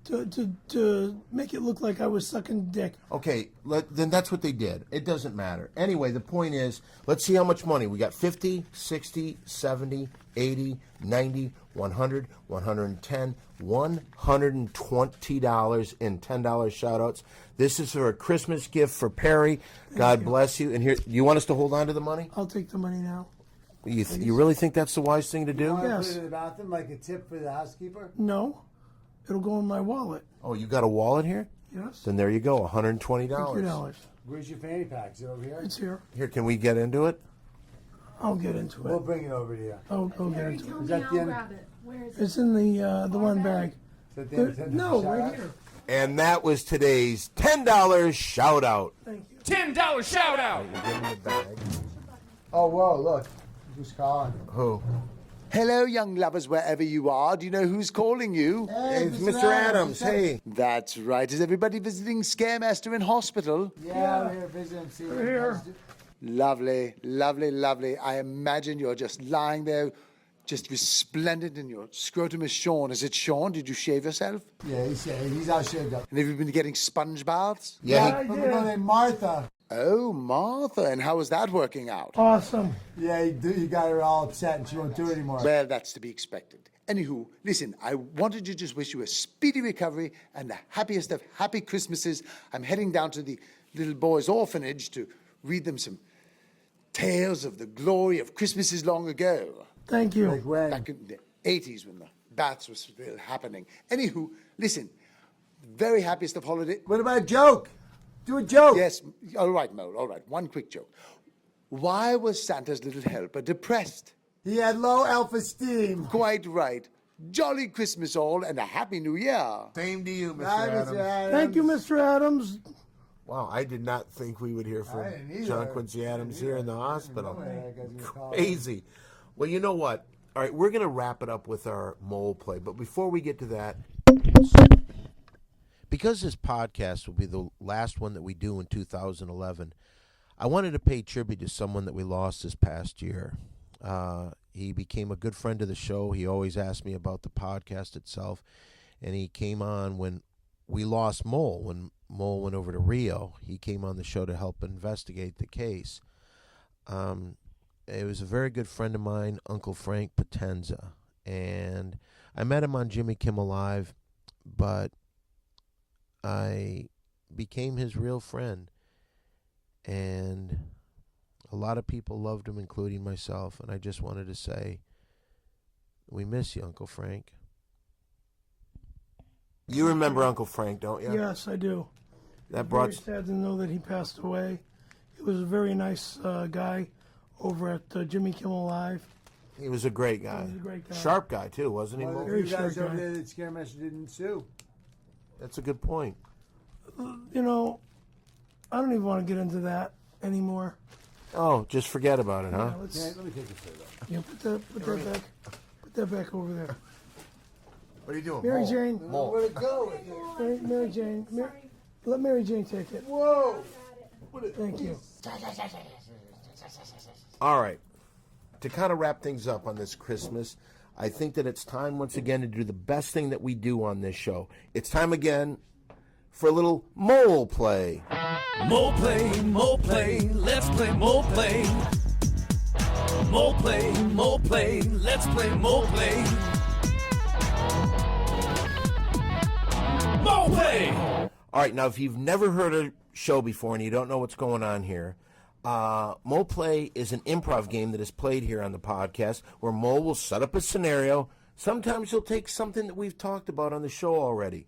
to make it look like I was sucking dick. Okay, then that's what they did. It doesn't matter. Anyway, the point is, let's see how much money. We got 50, 60, 70, 80, 90, 100, 110, $120 in $10 shout-outs. This is for a Christmas gift for Perry. God bless you. And here, you want us to hold on to the money? I'll take the money now. You really think that's the wise thing to do? You want to Yes. put it in the bathroom like a tip for the housekeeper? No, it'll go in my wallet. Oh, you got a wallet here? Yes. Then there you go, $120. $50. Where's your fanny pack? Is it over here? It's here. Here, can we get into it? I'll get into We'll it. bring it over to you. I'll get into Tell it. Is me that the I'll end? grab it. Where is it? It's in the one bag. Is that the end of the No, shout-out? right here. And that was today's $10 shout-out. Thank you. $10 shout out. Give him the bag. Oh, whoa, look. Who's calling? Who? Hello, young lovers, wherever you are. Do you know who's calling you? Hey, it's Mr. Adams. Hey. That's right. Is everybody visiting Scaremaster in hospital? Yeah, we're here visiting. We're here. Lovely, lovely, lovely. I imagine you're just lying there, just resplendent, and your scrotum is shorn. Is it shorn? Did you shave yourself? Yeah, he's all shaved up. And have you been getting sponge baths? Yeah. From a girl named Martha. Oh, Martha. And how is that working out? Awesome. Yeah, he got her all upset and she won't do it anymore. Well, that's to be expected. Anywho, listen, I wanted to just wish you a speedy recovery and the happiest of happy Christmases. I'm heading down to the little boys' orphanage to read them some tales of the glory of Christmases long ago. Thank you. Like when? Back in the 80s when the baths was still happening. Anywho, listen, very happiest of holiday. What about a joke? Do a joke. Yes, all right, Mo, all right. One quick joke. Why was Santa's little helper depressed? He had low self-esteem. Quite right. Jolly Christmas all and a Happy New Year. Same to you, Mr. Hi, Adams. Mr. Adams. Thank you, Mr. Adams. Wow, I did not think we would hear from I didn't either. John Quincy Adams here in the hospital. That guy's gonna call. Crazy. Well, you know what? All right, we're going to wrap it up with our mole play. But before we get to that, because this podcast will be the last one that we do in 2011, I wanted to pay tribute to someone that we lost this past year. He became a good friend of the show. He always asked me about the podcast itself. And he came on when we lost Mole. When Mole went over to Rio, he came on the show to help investigate the case. It was a very good friend of mine, Uncle Frank Potenza. And I met him on Jimmy Kimmel Live, but I became his real friend. And a lot of people loved him, including myself. And I just wanted to say, we miss you, Uncle Frank. You remember Uncle Frank, don't you? Yes, I do. That Very brought... sad to know that he passed away. He was a very nice guy over at Jimmy Kimmel Live. He was a great guy. He was a great guy. Sharp guy, too, wasn't he? Well, Mo? Very you guys short over guy. there that Scaremaster didn't sue. That's a good point. You know, I don't even want to get into that anymore. Oh, just forget about it, huh? Yeah, let's, Yeah, let me take a photo. yeah, put that back over there. What are you doing? Mary Mole? Jane. Mole. Where'd it go? Mary Jane. Let Mary Jane take it. Whoa! Thank you. All right. To kind of wrap things up on this Christmas, I think that it's time once again to do the best thing that we do on this show. It's time again for a little mole play. Mole play, let's play mole play. Mole play, let's play mole play. Mole play! All right, now if you've never heard a show before and you don't know what's going on here, Mole Play is an improv game that is played here on the podcast where Mole will set up a scenario. Sometimes he'll take something that we've talked about on the show already.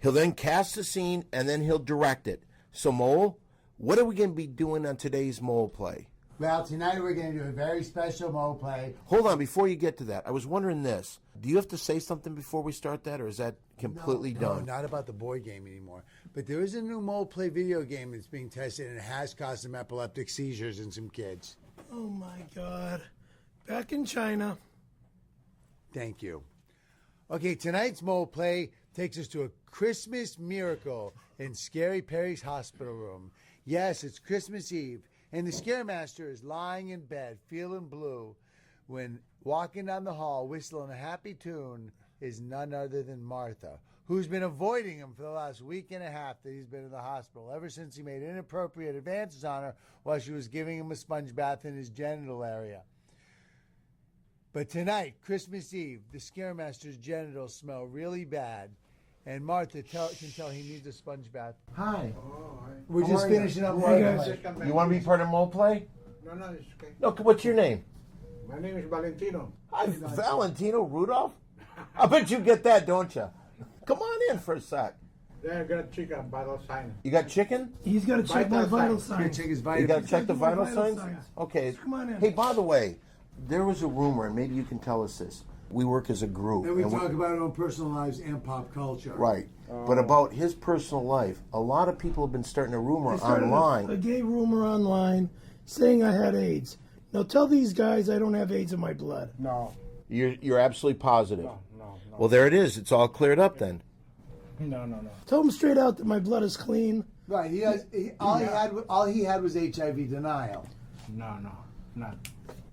He'll then cast the scene and then he'll direct it. So Mole, what are we going to be doing on today's Mole Play? Well, tonight we're going to do a very special mole play. Hold on, before you get to that, I was wondering this. Do you have to say something before we start that, or is that completely No, done? not about the board game anymore. But there is a new mole play video game that's being tested, and it has caused some epileptic seizures in some kids. Oh my God. Back in China. Thank you. Okay, tonight's mole play takes us to a Christmas miracle in Scary Perry's hospital room. Yes, it's Christmas Eve, and the Scaremaster is lying in bed, feeling blue, when walking down the hall, whistling a happy tune, is none other than Martha, who's been avoiding him for the last week and a half that he's been in the hospital, ever since he made inappropriate advances on her while she was giving him a sponge bath in his genital area. But tonight, Christmas Eve, the Scaremaster's genitals smell really bad, and Martha can tell he needs a sponge bath. Hi. We're just finishing up. Hey, guys. You want to be part of Mole Play? No, it's okay. No, what's your name? My name is Valentino. Hi, Valentino Rudolph? I bet you get that, don't you? Come on in for a sec. Then I got chicken vital sign. You got chicken? He's got to check my vital signs. Check his You vitamins. got to check the vital Vital signs? signs. Okay. Come on in. Hey, by the way, there was a rumor, and maybe you can tell us this. We work as a group. And we and talk about our own personal lives and pop culture. Right. But about his personal life, a lot of people have been starting a rumor I started online. a gay rumor online saying I had AIDS. Now tell these guys I don't have AIDS in my blood. No. You're absolutely positive. No. Well, there it is. It's all cleared up then. No. Tell them straight out that my blood is clean. Right. All he had was HIV denial. No. Not.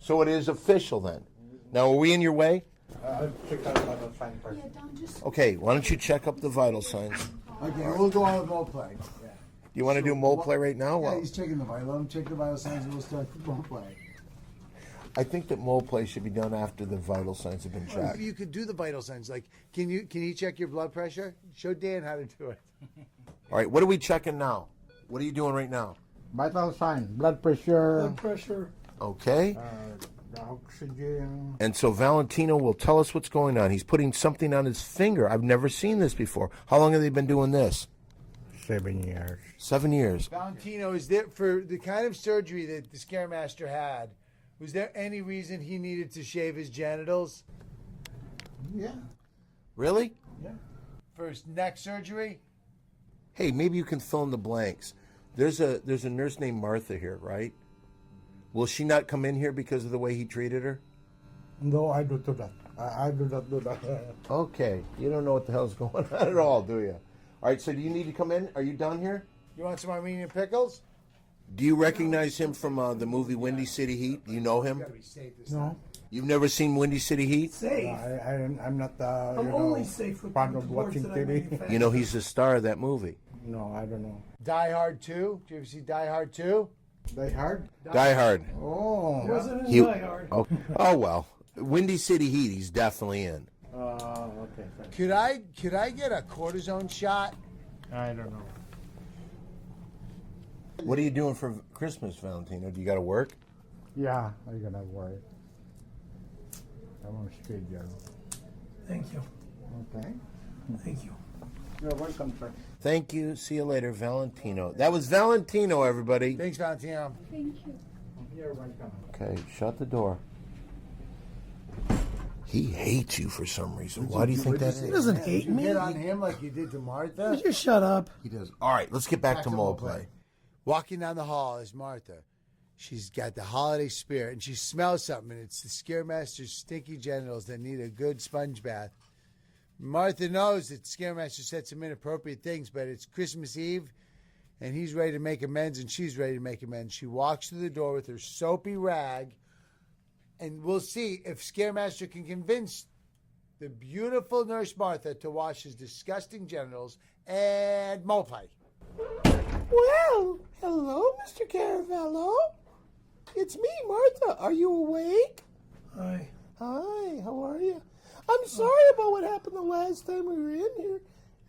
So it is official then. Now, are we in your way? I'll check out vital sign first. Okay, why don't you check up the vital signs? Okay, we'll go on with Mole Play. You want to do Mole Play right now? Yeah, Well, he's checking the vital. Let him check the vital signs and we'll start the Mole Play. I think that Mole Play should be done after the vital signs have been checked. You could do the vital signs. Like, can you check your blood pressure? Show Dan how to do it. All right, what are we checking now? What are you doing right now? Vital sign, blood pressure, Blood pressure. Okay. the oxygen. And so Valentino will tell us what's going on. He's putting something on his finger. I've never seen this before. How long have they been doing this? 7 years. 7 years. Valentino, is there, for the kind of surgery that the Scaremaster had, was there any reason he needed to shave his genitals? Yeah. Really? Yeah. For his neck surgery? Hey, maybe you can fill in the blanks. There's a nurse named Martha here, right? Will she not come in here because of the way he treated her? No, I don't do that. I do not do that. Okay. You don't know what the hell's going on at all, do you? All right, so do you need to come in? Are you done here? You want some Armenian pickles? Do you recognize him from the movie Windy City Heat? Do you know him? No. You've never seen Windy City Heat? Safe. I'm not, I'm only safe with part the of boards watching that I TV. manufacture. You know, he's the star of that movie. No, I don't know. Die Hard 2? Did you ever see Die Hard 2? Die Hard? Die Hard. Oh. It wasn't in He- Die Hard. Oh, well. Windy City Heat, he's definitely in. Okay. Could I get a cortisone shot? I don't know. What are you doing for Christmas, Valentino? Do you got to work? Yeah, I'm gonna work. I'm on schedule. Thank you. Okay. Thank you. You're welcome, sir. Thank you. See you later, Valentino. That was Valentino, everybody. Thanks, Valentino. You're welcome. Okay, shut the door. He hates you for some reason. Why do you think that He is? doesn't hate You me. hit on him like you did to Martha? Would you shut up? He does. All right, let's get back to Mole Play. Walking down the hall is Martha. She's got the holiday spirit, and she smells something, and it's the Scaremaster's stinky genitals that need a good sponge bath. Martha knows that Scaremaster said some inappropriate things, but it's Christmas Eve, and he's ready to make amends, and she's ready to make amends. She walks through the door with her soapy rag, and we'll see if Scaremaster can convince the beautiful nurse Martha to wash his disgusting genitals and Mole Play. Well, hello, Mr. Caravello. It's me, Martha. Are you awake? Hi. Hi, how are you? I'm sorry about what happened the last time we were in here,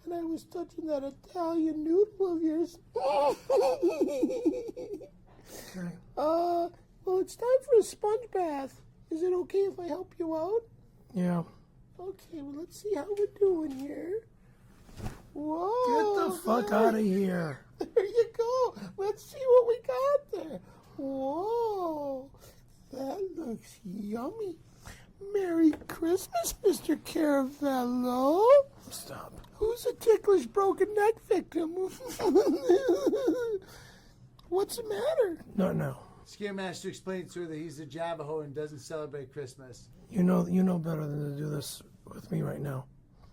and I was touching that Italian noodle of yours. Okay. Well, it's time for a sponge bath. Is it okay if I help you out? Yeah. Okay, well, let's see how we're doing here. Whoa. Get the fuck out of here. There you go. Let's see what we got there. Whoa. That looks yummy. Merry Christmas, Mr. Caravello. Stop. Who's a ticklish broken neck victim? What's the matter? No. Scaremaster explains to her that he's a Javaho and doesn't celebrate Christmas. You know better than to do this with me right now.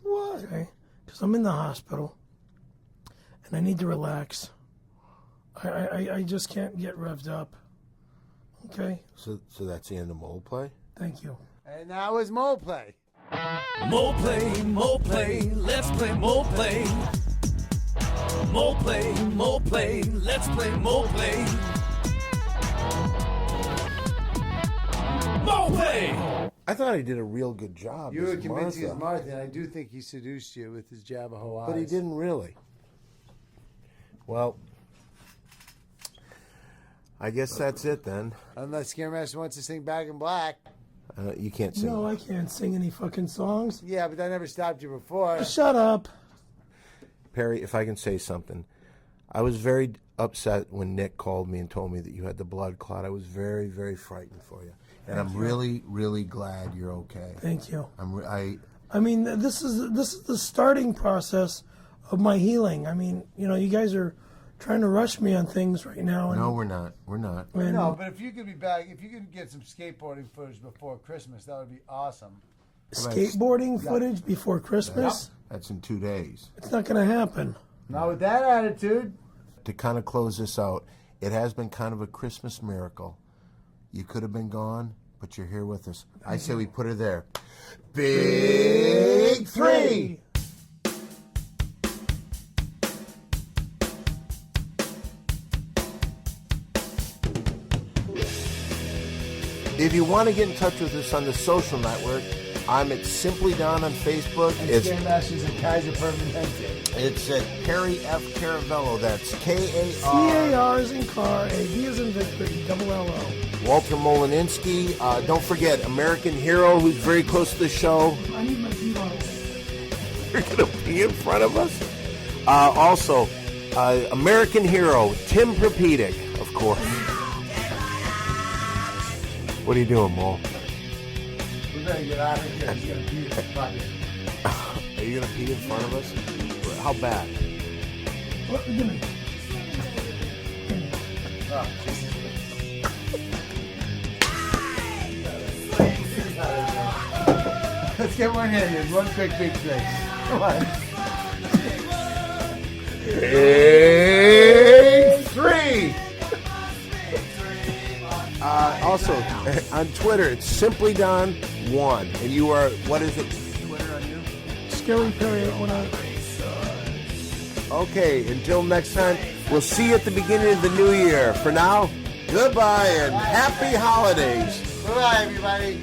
Why? Okay, because I'm in the hospital, and I need to relax. I just can't get revved up. Okay? So that's the end of Mole Play? Thank you. And that was Mole Play. More play, let's play more play. More play, let's play more play. More play! I thought I did a real good job. You were as convincing as Martha, Martha, and I do think he seduced you with his Javaho eyes. but he didn't really. Well, I guess that's it then. Unless Scaremaster wants to sing Back in Black. You can't sing. No, I can't sing any fucking songs. Yeah, but that never stopped you before. Shut up. Perry, if I can say something, I was very upset when Nick called me and told me that you had the blood clot. I was very, very frightened for you, and I'm really, really glad you're okay. Thank you. I mean, this is the starting process of my healing. I mean, you guys are trying to rush me on things right now. And, no, we're not. We're not. and- No, but if you could be back, if you could get some skateboarding footage before Christmas, that would be awesome. skateboarding footage before Christmas? That's in 2 days. It's not going to happen. Not with that attitude. To kind of close this out, it has been kind of a Christmas miracle. You could have been gone, but you're here with us. I say we put her there. Big three! If you want to get in touch with us on the social network, I'm at Simply Don on Facebook. And Scaremaster's at Kaiser Permanente. It's at Perry F. Caravello. That's K-A-R. C-A-R is in car, A-V is in Victor, double-L-O. Walter Molinski. Don't forget, American Hero, who's very close to the show. I need my feet on. You're going to be in front of us? Also, American Hero, Tim Propedic, of course. What are you doing, Mo? We better get out of here. He's going to pee in the bucket. Are you going to pee in front of us? How bad? What? Give me. Oh, let's get one handed. One quick big drink. Come on. Big three! Also, on Twitter, it's Simply Don 1. And you are, what is it? Twitter on you? Scary Perry 818. Okay, until next time, we'll see you at the beginning of the new year. For now, goodbye and happy holidays. Bye, everybody.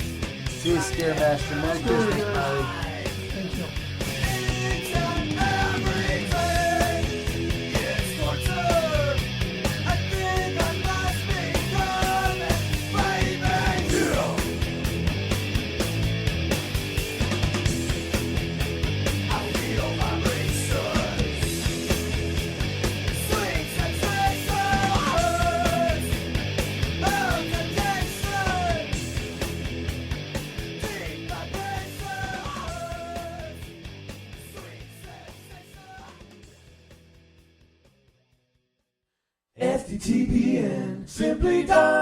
See you, Scaremaster. Merry Christmas, buddy. Thank you. FTTPN, Simply Don.